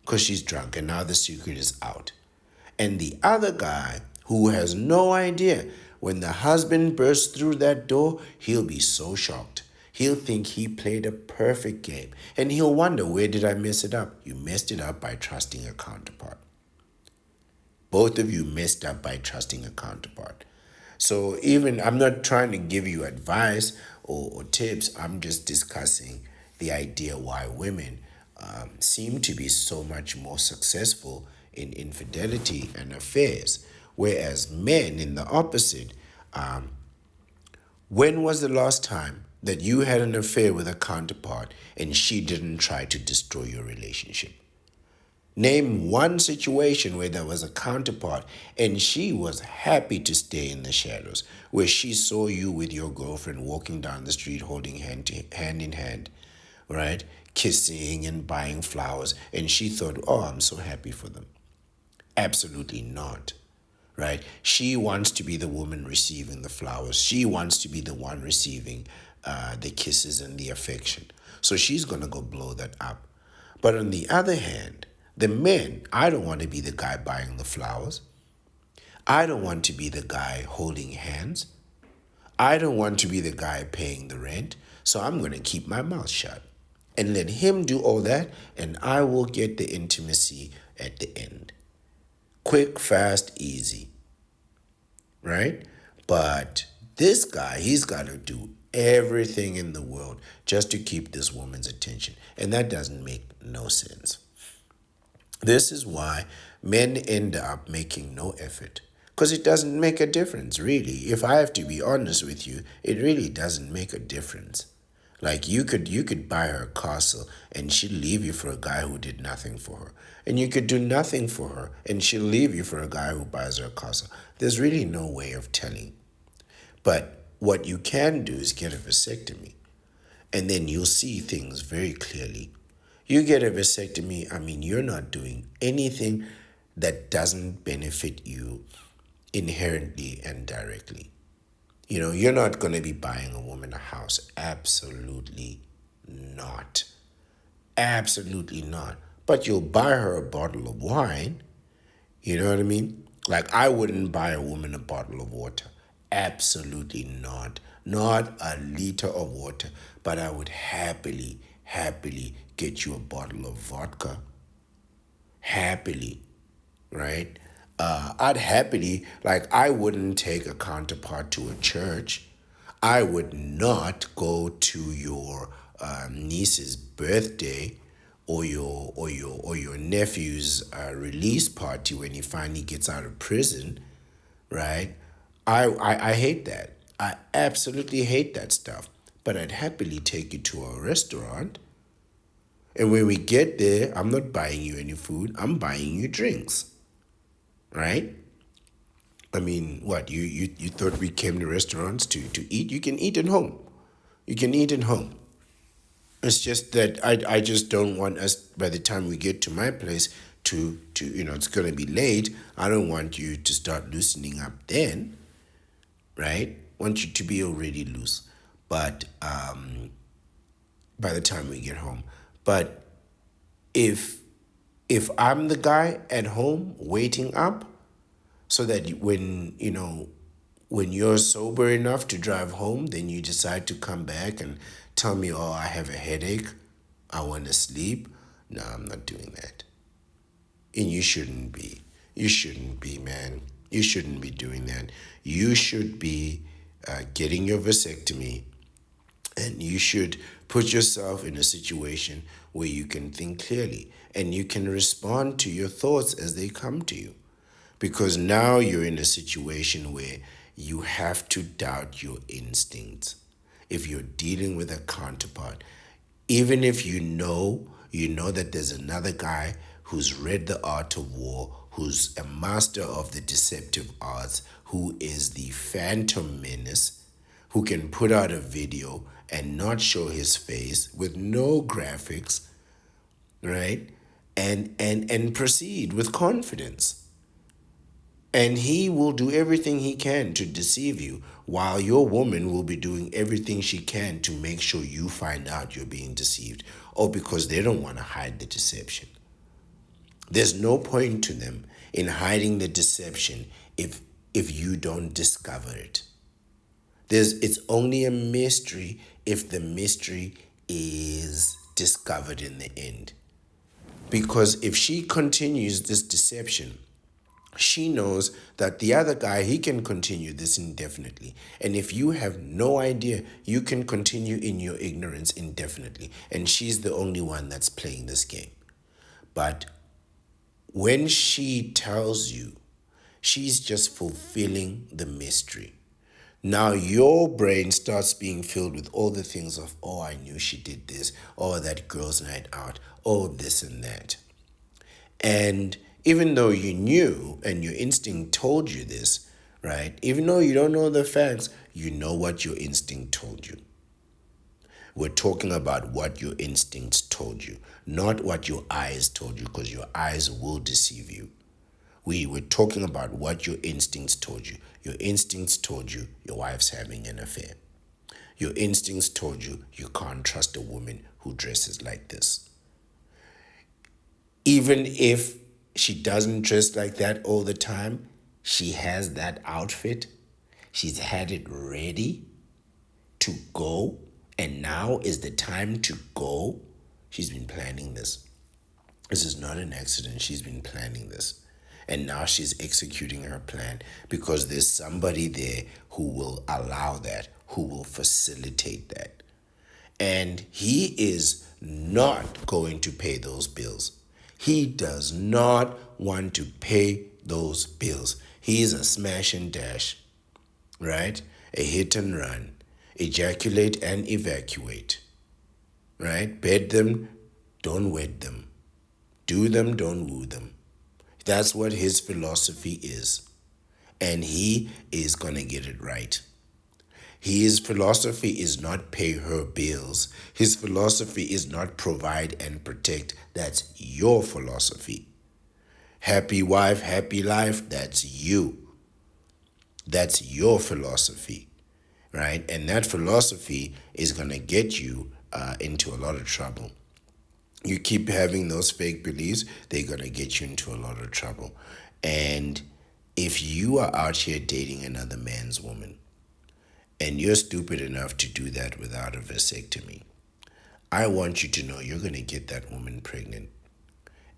Because she's drunk, and now the secret is out. And the other guy who has no idea, when the husband bursts through that door, he'll be so shocked. He'll think he played a perfect game. And he'll wonder, where did I mess it up? You messed it up by trusting a counterpart. Both of you messed up by trusting a counterpart. So even I'm not trying to give you advice or tips. I'm just discussing the idea why women seem to be so much more successful in infidelity and affairs, whereas men in the opposite. When was the last time that you had an affair with a counterpart and she didn't try to destroy your relationship? Name one situation where there was a counterpart and she was happy to stay in the shadows, where she saw you with your girlfriend walking down the street holding hand in hand, right? Kissing and buying flowers, and she thought, "Oh, I'm so happy for them." Absolutely not, right? She wants to be the woman receiving the flowers. She wants to be the one receiving the kisses and the affection. So she's going to go blow that up. But on the other hand, the men, I don't want to be the guy buying the flowers. I don't want to be the guy holding hands. I don't want to be the guy paying the rent. So I'm going to keep my mouth shut and let him do all that, and I will get the intimacy at the end. Quick, fast, easy, right? But this guy, he's got to do everything in the world just to keep this woman's attention. And that doesn't make no sense. This is why men end up making no effort. Because it doesn't make a difference, really. If I have to be honest with you, it really doesn't make a difference. Like you could buy her a castle and she'll leave you for a guy who did nothing for her. And you could do nothing for her and she'll leave you for a guy who buys her a castle. There's really no way of telling. But what you can do is get a vasectomy. And then you'll see things very clearly. You get a vasectomy, I mean, you're not doing anything that doesn't benefit you inherently and directly. You know, you're not going to be buying a woman a house. Absolutely not. Absolutely not. But you'll buy her a bottle of wine. You know what I mean? Like, I wouldn't buy a woman a bottle of water. Absolutely not. Not a liter of water. But I would happily get you a bottle of vodka. Happily, right? I'd happily, like, I wouldn't take a counterpart to a church. I would not go to your niece's birthday or your nephew's release party when he finally gets out of prison, right? I hate that. I absolutely hate that stuff. But I'd happily take you to a restaurant. And when we get there, I'm not buying you any food. I'm buying you drinks, right? I mean, what, you thought we came to restaurants to eat? You can eat at home. You can eat at home. It's just that I just don't want us, by the time we get to my place, to it's going to be late. I don't want you to start loosening up then, right? I want you to be already loose. But by the time we get home. But if I'm the guy at home waiting up, so that when you're sober enough to drive home, then you decide to come back and tell me, "Oh, I have a headache, I want to sleep." No, I'm not doing that. And you shouldn't be. You shouldn't be, man. You shouldn't be doing that. You should be getting your vasectomy, And you should put yourself in a situation where you can think clearly and you can respond to your thoughts as they come to you. Because now you're in a situation where you have to doubt your instincts. If you're dealing with a counterpart, even if you know that there's another guy who's read the art of war, who's a master of the deceptive arts, who is the phantom menace, who can put out a video and not show his face with no graphics, right? And proceed with confidence. And he will do everything he can to deceive you, while your woman will be doing everything she can to make sure you find out you're being deceived, or because they don't want to hide the deception. There's no point to them in hiding the deception if you don't discover it. It's only a mystery if the mystery is discovered in the end. Because if she continues this deception, she knows that the other guy, he can continue this indefinitely. And if you have no idea, you can continue in your ignorance indefinitely. And she's the only one that's playing this game. But when she tells you, she's just fulfilling the mystery. Now your brain starts being filled with all the things of, oh, I knew she did this, oh, that girl's night out, oh, this and that. And even though you knew and your instinct told you this, right? Even though you don't know the facts, you know what your instinct told you. We're talking about what your instincts told you, not what your eyes told you, because your eyes will deceive you. We were talking about what your instincts told you. Your instincts told you your wife's having an affair. Your instincts told you you can't trust a woman who dresses like this. Even if she doesn't dress like that all the time, she has that outfit. She's had it ready to go, and now is the time to go. She's been planning this. This is not an accident. She's been planning this. And now she's executing her plan because there's somebody there who will allow that, who will facilitate that. And he is not going to pay those bills. He does not want to pay those bills. He is a smash and dash, right? A hit and run, ejaculate and evacuate, right? Bed them, don't wed them. Do them, don't woo them. That's what his philosophy is. And he is going to get it right. His philosophy is not pay her bills. His philosophy is not provide and protect. That's your philosophy. Happy wife, happy life, that's you. That's your philosophy, right? And that philosophy is going to get you into a lot of trouble. You keep having those fake beliefs, they're going to get you into a lot of trouble. And if you are out here dating another man's woman, and you're stupid enough to do that without a vasectomy, I want you to know you're going to get that woman pregnant.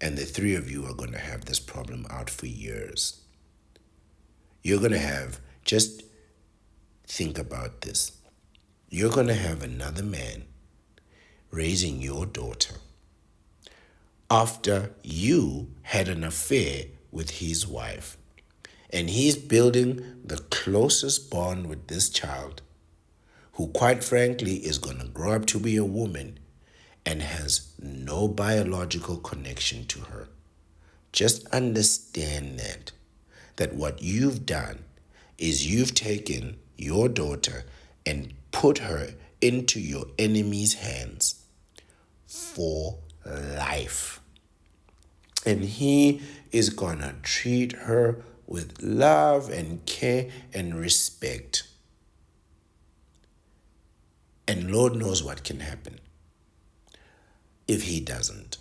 And the three of you are going to have this problem out for years. You're going to have, just think about this. You're going to have another man raising your daughter after you had an affair with his wife. And he's building the closest bond with this child, who quite frankly is going to grow up to be a woman and has no biological connection to her. Just understand that what you've done is you've taken your daughter and put her into your enemy's hands for life. And he is going to treat her with love and care and respect. And Lord knows what can happen if he doesn't.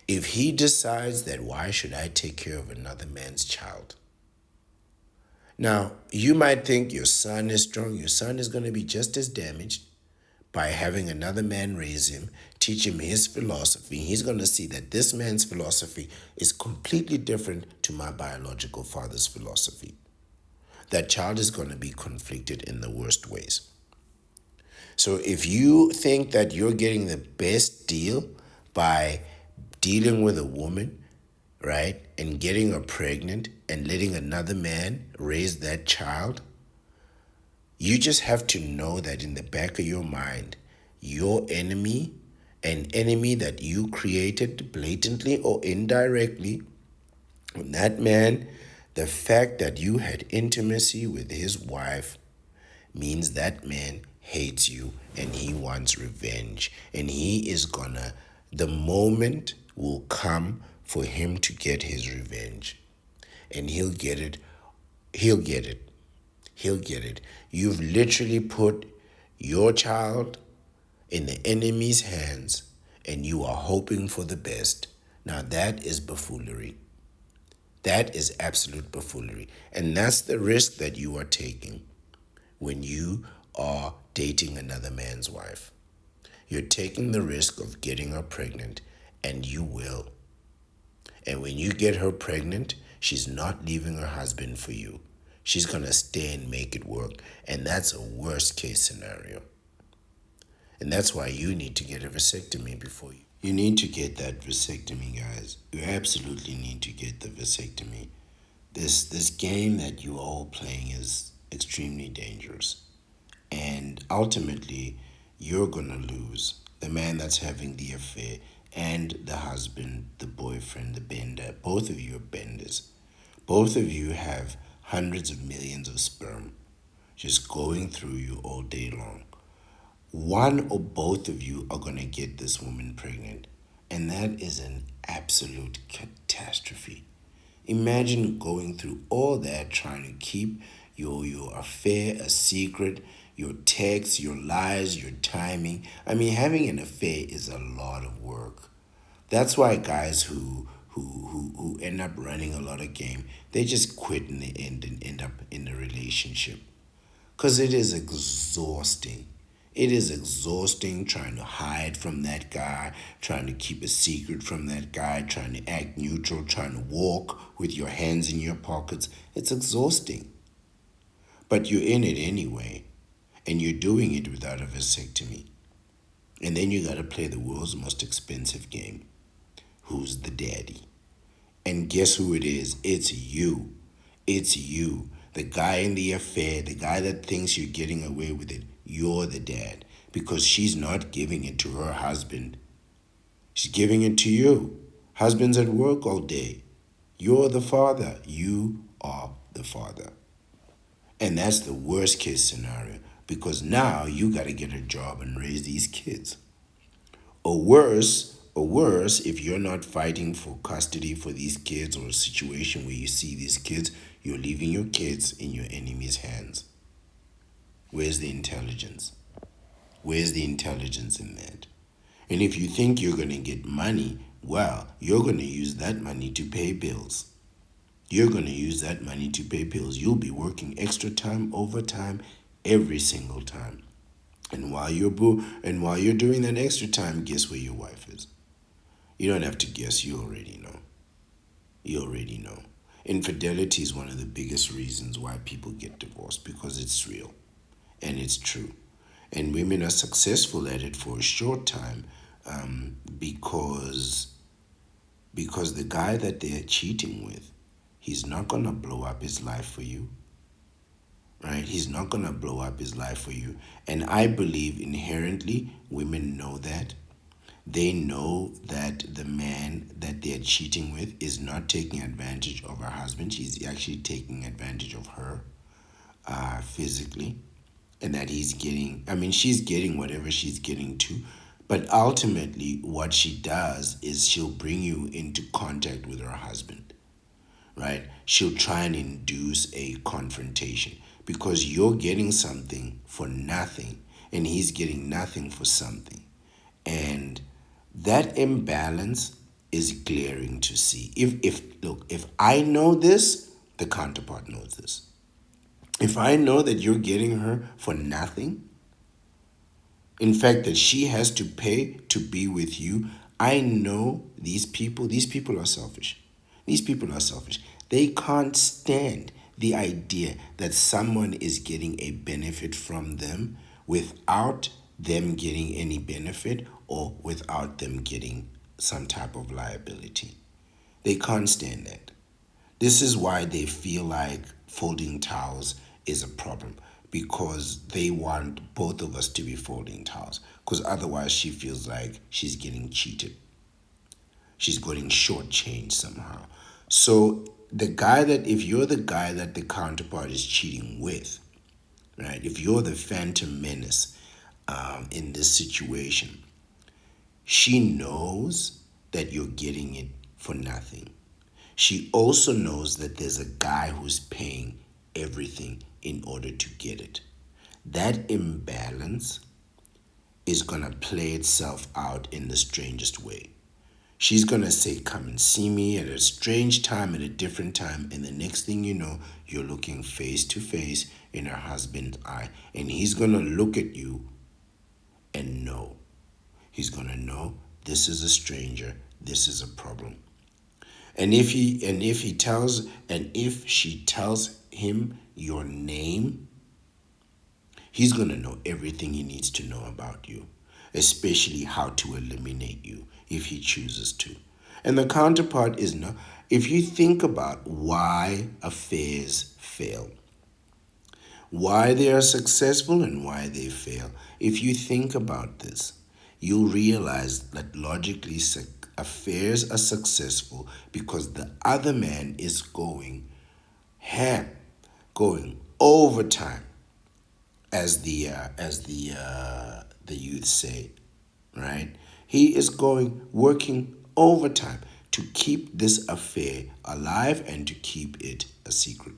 If he decides that, why should I take care of another man's child? Now, you might think your son is strong. Your son is going to be just as damaged by having another man raise him, teach him his philosophy. He's going to see that this man's philosophy is completely different to my biological father's philosophy. That child is going to be conflicted in the worst ways. So if you think that you're getting the best deal by dealing with a woman, right, and getting her pregnant and letting another man raise that child, you just have to know that in the back of your mind, your enemy, an enemy that you created blatantly or indirectly, that man, the fact that you had intimacy with his wife means that man hates you and he wants revenge. And he is gonna, the moment will come for him to get his revenge. And he'll get it. He'll get it. He'll get it. You've literally put your child in the enemy's hands and you are hoping for the best. Now that is buffoonery. That is absolute buffoonery. And that's the risk that you are taking when you are dating another man's wife. You're taking the risk of getting her pregnant, and you will. And when you get her pregnant, she's not leaving her husband for you. She's going to stay and make it work. And that's a worst case scenario. And that's why you need to get a vasectomy before you. You need to get that vasectomy, guys. You absolutely need to get the vasectomy. This game that you are all playing is extremely dangerous. And ultimately, you're gonna lose. The man that's having the affair and the husband, the boyfriend, the bender, both of you are benders. Both of you have hundreds of millions of sperm just going through you all day long. One or both of you are gonna get this woman pregnant. And that is an absolute catastrophe. Imagine going through all that trying to keep your affair a secret, your texts, your lies, your timing. I mean, having an affair is a lot of work. That's why guys who end up running a lot of game, they just quit in the end and end up in a relationship. Because it is exhausting. It is exhausting trying to hide from that guy, trying to keep a secret from that guy, trying to act neutral, trying to walk with your hands in your pockets. It's exhausting. But you're in it anyway, and you're doing it without a vasectomy. And then you got to play the world's most expensive game. Who's the daddy? And guess who it is? It's you. It's you. The guy in the affair, the guy that thinks you're getting away with it, you're the dad. Because she's not giving it to her husband. She's giving it to you. Husband's at work all day. You're the father. You are the father. And that's the worst case scenario. Because now you got to get a job and raise these kids. Or worse, if you're not fighting for custody for these kids or a situation where you see these kids, you're leaving your kids in your enemy's hands. Where's the intelligence? Where's the intelligence in that? And if you think you're going to get money, well, you're going to use that money to pay bills. You're going to use that money to pay bills. You'll be working extra time, overtime, every single time. And while you're doing that extra time, guess where your wife is? You don't have to guess, you already know. You already know. Infidelity is one of the biggest reasons why people get divorced because it's real and it's true. And women are successful at it for a short time because the guy that they're cheating with, he's not going to blow up his life for you. Right? He's not going to blow up his life for you. And I believe inherently women know that. They know that the man that they're cheating with is not taking advantage of her husband. She's actually taking advantage of her physically. And that she's getting whatever she's getting too. But ultimately, what she does is she'll bring you into contact with her husband. Right? She'll try and induce a confrontation because you're getting something for nothing and he's getting nothing for something. And that imbalance is glaring to see. If I know this, the counterpart knows this. If I know that you're getting her for nothing, in fact, that she has to pay to be with you, I know these people are selfish. These people are selfish. They can't stand the idea that someone is getting a benefit from them without them getting any benefit or without them getting some type of liability. They can't stand that. This is why they feel like folding towels is a problem, because they want both of us to be folding towels, because otherwise she feels like she's getting cheated. She's getting shortchanged somehow. So the guy that, if you're the guy that the counterpart is cheating with, right? If you're the phantom menace in this situation, she knows that you're getting it for nothing. She also knows that there's a guy who's paying everything in order to get it. That imbalance is going to play itself out in the strangest way. She's going to say, come and see me at a strange time, at a different time. And the next thing you know, you're looking face to face in her husband's eye. And he's going to look at you and know. He's going to know this is a stranger. This is a problem. And if she tells him your name, he's going to know everything he needs to know about you, especially how to eliminate you if he chooses to. And the counterpart is not. If you think about why affairs fail, why they are successful and why they fail, if you think about this, you'll realize that logically affairs are successful because the other man is going ham, going overtime, as the youth say, right? He is working overtime to keep this affair alive and to keep it a secret.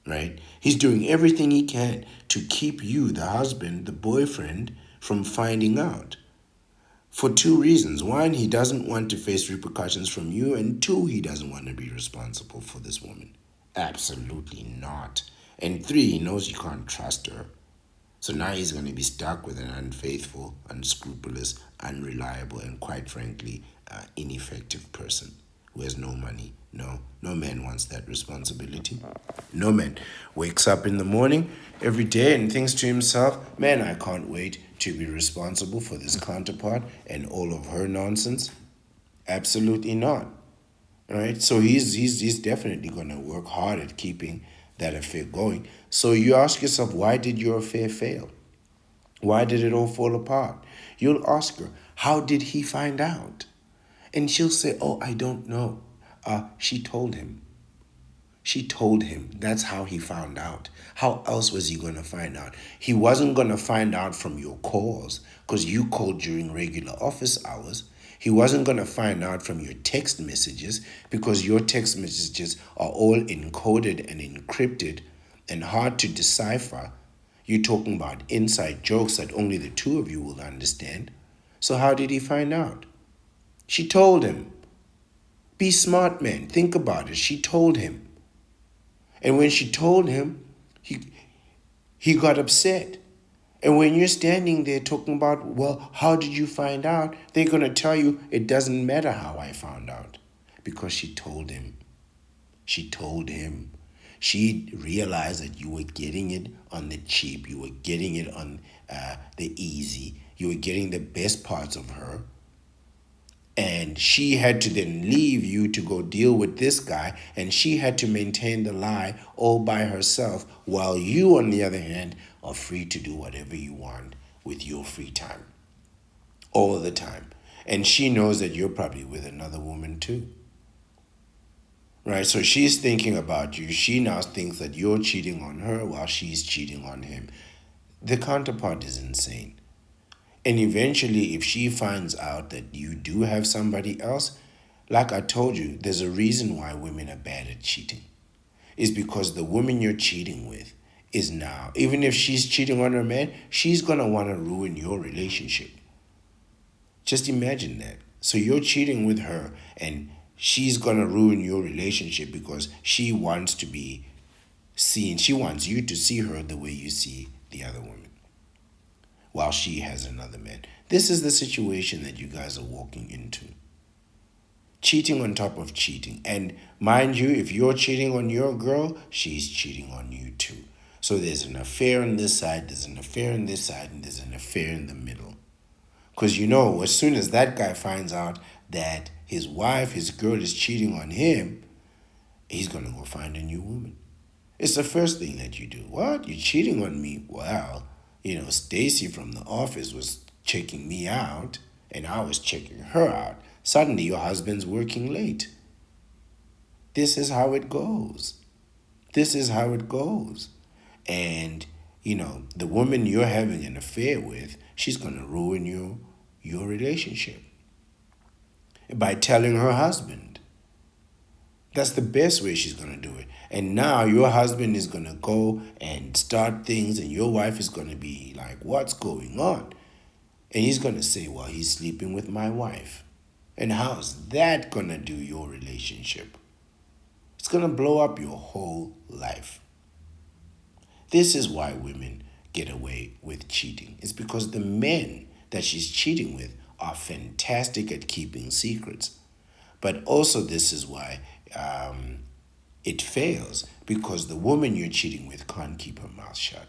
Right? He's doing everything he can to keep you, the husband, the boyfriend, from finding out. For two reasons. One, he doesn't want to face repercussions from you, and two, he doesn't want to be responsible for this woman. Absolutely not. And three, he knows you can't trust her. So now he's going to be stuck with an unfaithful, unscrupulous, unreliable, and quite frankly, ineffective person who has no money. No man wants that responsibility. No man wakes up in the morning every day and thinks to himself, man, I can't wait to be responsible for this counterpart and all of her nonsense. Absolutely not. All right, so he's definitely going to work hard at keeping that affair going. So you ask yourself, why did your affair fail? Why did it all fall apart? You'll ask her, how did he find out? And she'll say, oh, I don't know. She told him. She told him. That's how he found out. How else was he going to find out? He wasn't going to find out from your calls because you called during regular office hours. He wasn't going to find out from your text messages because your text messages are all encoded and encrypted and hard to decipher. You're talking about inside jokes that only the two of you will understand. So how did he find out? She told him. Be smart, man. Think about it. She told him. And when she told him, he got upset. And when you're standing there talking about, well, how did you find out? They're going to tell you, it doesn't matter how I found out. Because she told him. She told him. She realized that you were getting it on the cheap. You were getting it on the easy. You were getting the best parts of her. And she had to then leave you to go deal with this guy, and she had to maintain the lie all by herself, while you, on the other hand, are free to do whatever you want with your free time. All the time. And she knows that you're probably with another woman too. Right? So she's thinking about you. She now thinks that you're cheating on her while she's cheating on him. The counterpart is insane. And eventually, if she finds out that you do have somebody else, like I told you, there's a reason why women are bad at cheating. It's because the woman you're cheating with is now, even if she's cheating on her man, she's going to want to ruin your relationship. Just imagine that. So you're cheating with her and she's going to ruin your relationship because she wants to be seen. She wants you to see her the way you see the other woman, while she has another man. This is the situation that you guys are walking into. Cheating on top of cheating. And mind you, if you're cheating on your girl, she's cheating on you too. So there's an affair on this side, there's an affair on this side, and there's an affair in the middle. Because as soon as that guy finds out that his wife, his girl is cheating on him, he's going to go find a new woman. It's the first thing that you do. What? You're cheating on me? Well, Stacy from the office was checking me out and I was checking her out. Suddenly your husband's working late. This is how it goes. This is how it goes. And, the woman you're having an affair with, she's going to ruin your relationship by telling her husband. That's the best way she's going to do it. And now your husband is going to go and start things and your wife is going to be like, what's going on? And he's going to say, well, he's sleeping with my wife. And how's that going to do your relationship? It's going to blow up your whole life. This is why women get away with cheating. It's because the men that she's cheating with are fantastic at keeping secrets. But also this is why it fails, because the woman you're cheating with can't keep her mouth shut.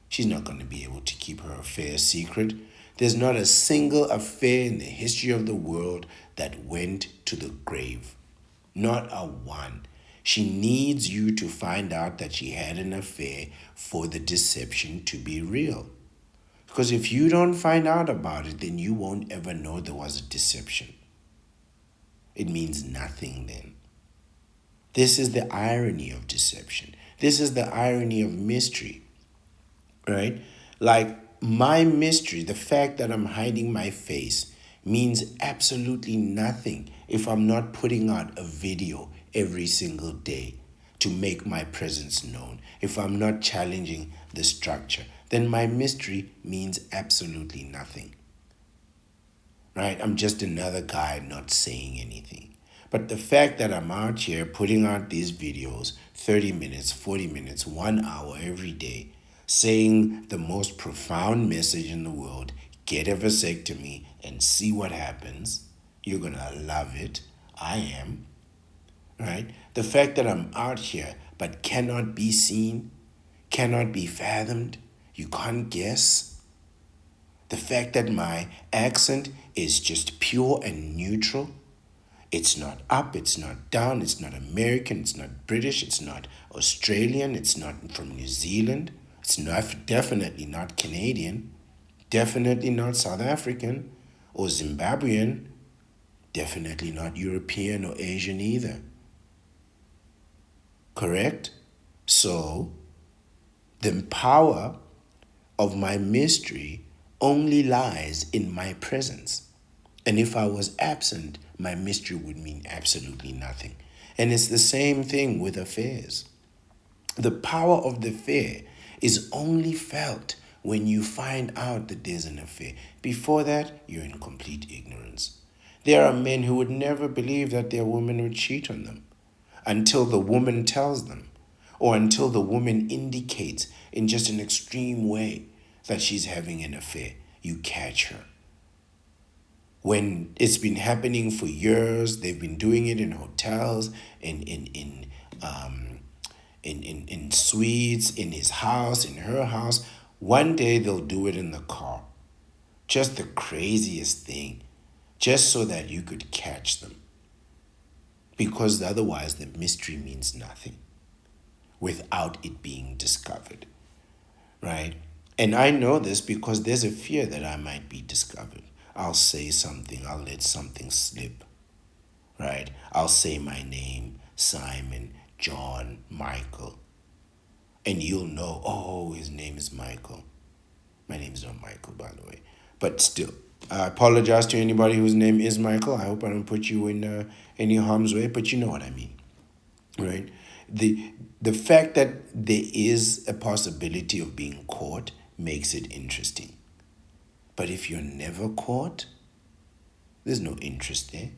She's not going to be able to keep her affair secret. There's not a single affair in the history of the world that went to the grave. Not a one. She needs you to find out that she had an affair for the deception to be real. Because if you don't find out about it, then you won't ever know there was a deception. It means nothing then. This is the irony of deception. This is the irony of mystery, right? Like my mystery, the fact that I'm hiding my face means absolutely nothing if I'm not putting out a video every single day to make my presence known. If I'm not challenging the structure, then my mystery means absolutely nothing, right? I'm just another guy not saying anything. But the fact that I'm out here putting out these videos, 30 minutes, 40 minutes, 1 hour every day, saying the most profound message in the world, get a vasectomy and see what happens. You're going to love it. I am, right? The fact that I'm out here but cannot be seen, cannot be fathomed, you can't guess. The fact that my accent is just pure and neutral. It's not up, it's not down, it's not American, it's not British, it's not Australian, it's not from New Zealand, it's definitely not Canadian, definitely not South African or Zimbabwean, definitely not European or Asian either. Correct? So, the power of my mystery only lies in my presence. And if I was absent, my mystery would mean absolutely nothing. And it's the same thing with affairs. The power of the affair is only felt when you find out that there's an affair. Before that, you're in complete ignorance. There are men who would never believe that their woman would cheat on them until the woman tells them, or until the woman indicates in just an extreme way that she's having an affair. You catch her. When it's been happening for years, they've been doing it in hotels, in suites, in his house, in her house. One day they'll do it in the car. Just the craziest thing, just so that you could catch them. Because otherwise the mystery means nothing without it being discovered, right? And I know this because there's a fear that I might be discovered. I'll say something, I'll let something slip, right? I'll say my name, Simon, John, Michael, and you'll know, oh, his name is Michael. My name is not Michael, by the way, but still, I apologize to anybody whose name is Michael. I hope I don't put you in any harm's way, but you know what I mean, right? The fact that there is a possibility of being caught makes it interesting. But if you're never caught, there's no interest there.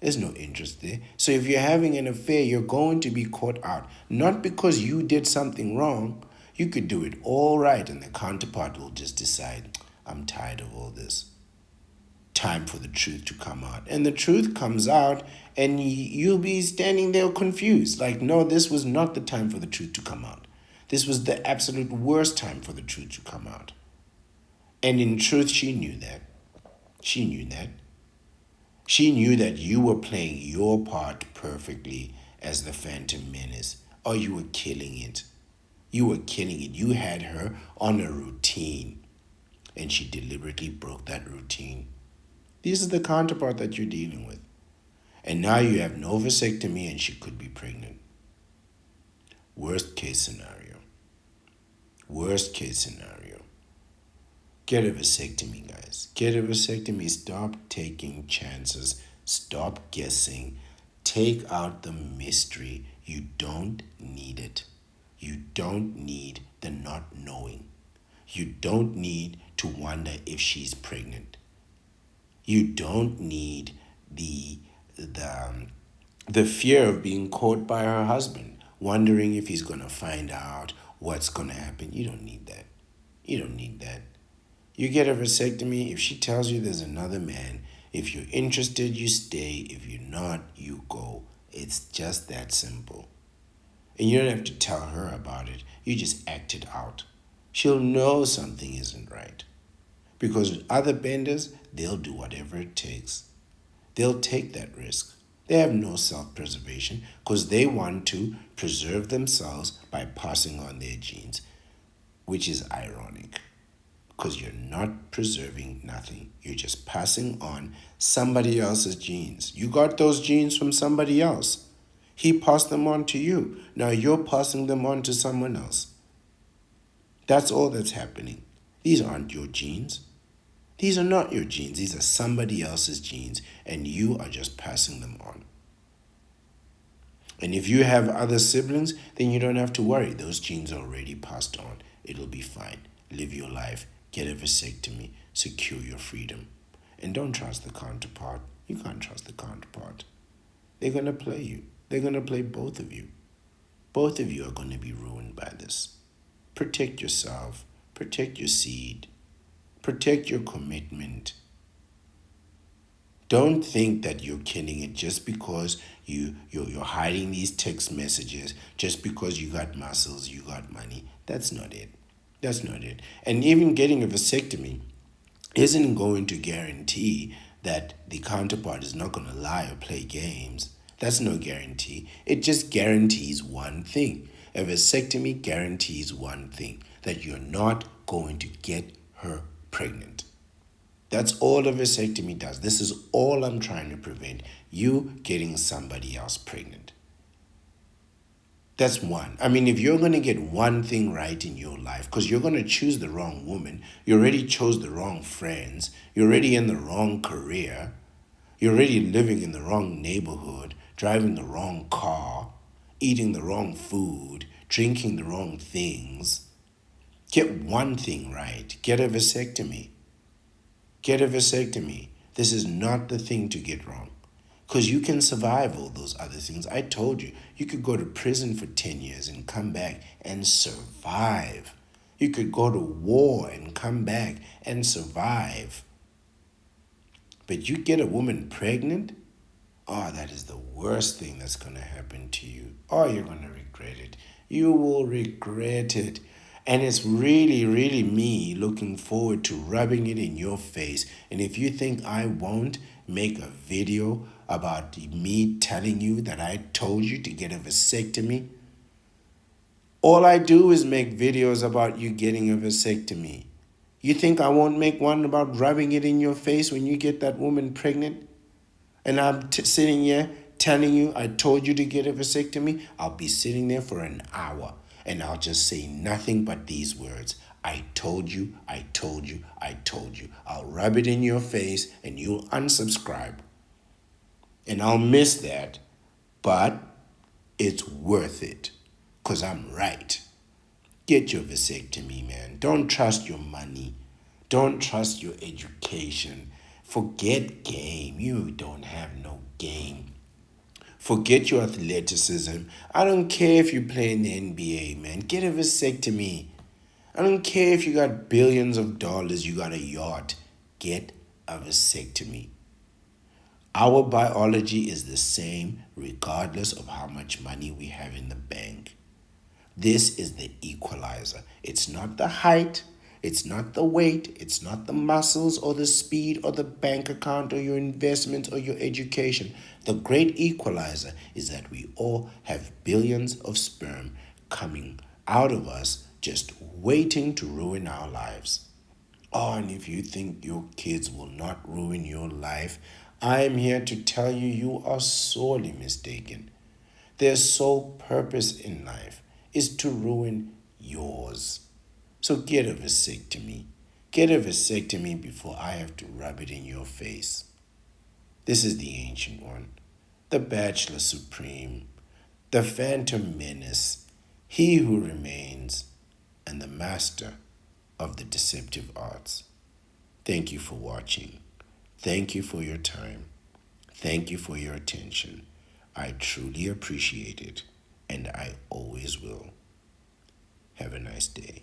There's no interest there. So if you're having an affair, you're going to be caught out. Not because you did something wrong. You could do it all right, and the counterpart will just decide, I'm tired of all this. Time for the truth to come out. And the truth comes out, and you'll be standing there confused. Like, no, this was not the time for the truth to come out. This was the absolute worst time for the truth to come out. And in truth, she knew that. She knew that. She knew that you were playing your part perfectly as the Phantom Menace. Or you were killing it. You were killing it. You had her on a routine. And she deliberately broke that routine. This is the counterpart that you're dealing with. And now you have no vasectomy and she could be pregnant. Worst case scenario. Worst case scenario. Get a vasectomy, guys. Get a vasectomy. Stop taking chances. Stop guessing. Take out the mystery. You don't need it. You don't need the not knowing. You don't need to wonder if she's pregnant. You don't need the fear of being caught by her husband, wondering if he's going to find out what's going to happen. You don't need that. You don't need that. You get a vasectomy. If she tells you there's another man, if you're interested, you stay. If you're not, you go. It's just that simple. And you don't have to tell her about it. You just act it out. She'll know something isn't right. Because with other benders, they'll do whatever it takes. They'll take that risk. They have no self-preservation because they want to preserve themselves by passing on their genes, which is ironic because you're not preserving nothing. You're just passing on somebody else's genes. You got those genes from somebody else. He passed them on to you. Now you're passing them on to someone else. That's all that's happening. These aren't your genes. These are not your genes. These are somebody else's genes, and you are just passing them on. And if you have other siblings, then you don't have to worry. Those genes are already passed on. It'll be fine. Live your life. Get a vasectomy. Secure your freedom. And don't trust the counterpart. You can't trust the counterpart. They're going to play you. They're going to play both of you. Both of you are going to be ruined by this. Protect yourself. Protect your seed. Protect your commitment. Don't think that you're killing it just because you're hiding these text messages, just because you got muscles, you got money. That's not it. That's not it. And even getting a vasectomy isn't going to guarantee that the counterpart is not going to lie or play games. That's no guarantee. It just guarantees one thing. A vasectomy guarantees one thing, that you're not going to get her pregnant. That's all a vasectomy does. This is all I'm trying to prevent. You getting somebody else pregnant. That's one. I mean, if you're going to get one thing right in your life, because you're going to choose the wrong woman, you already chose the wrong friends, you're already in the wrong career, you're already living in the wrong neighborhood, driving the wrong car, eating the wrong food, drinking the wrong things. Get one thing right. Get a vasectomy. Get a vasectomy. This is not the thing to get wrong. Because you can survive all those other things. I told you, you could go to prison for 10 years and come back and survive. You could go to war and come back and survive. But you get a woman pregnant, oh, that is the worst thing that's going to happen to you. Oh, you're going to regret it. You will regret it. And it's really, really me looking forward to rubbing it in your face. And if you think I won't make a video about me telling you that I told you to get a vasectomy, all I do is make videos about you getting a vasectomy. You think I won't make one about rubbing it in your face when you get that woman pregnant? And I'm sitting here telling you I told you to get a vasectomy? I'll be sitting there for an hour. And I'll just say nothing but these words. I told you, I told you, I told you. I'll rub it in your face and you'll unsubscribe. And I'll miss that, but it's worth it because I'm right. Get your vasectomy, man. Don't trust your money. Don't trust your education. Forget game. You don't have no game. Forget your athleticism. I don't care if you play in the NBA, man. Get a vasectomy. I don't care if you got billions of dollars, you got a yacht. Get a vasectomy. Our biology is the same regardless of how much money we have in the bank. This is the equalizer. It's not the height, it's not the weight, it's not the muscles or the speed or the bank account or your investments or your education. The great equalizer is that we all have billions of sperm coming out of us just waiting to ruin our lives. Oh, and if you think your kids will not ruin your life, I am here to tell you you are sorely mistaken. Their sole purpose in life is to ruin yours. So get a vasectomy. Get a vasectomy before I have to rub it in your face. This is the Ancient One, the Bachelor Supreme, the Phantom Menace, he who remains, and the master of the deceptive arts. Thank you for watching. Thank you for your time. Thank you for your attention. I truly appreciate it, and I always will. Have a nice day.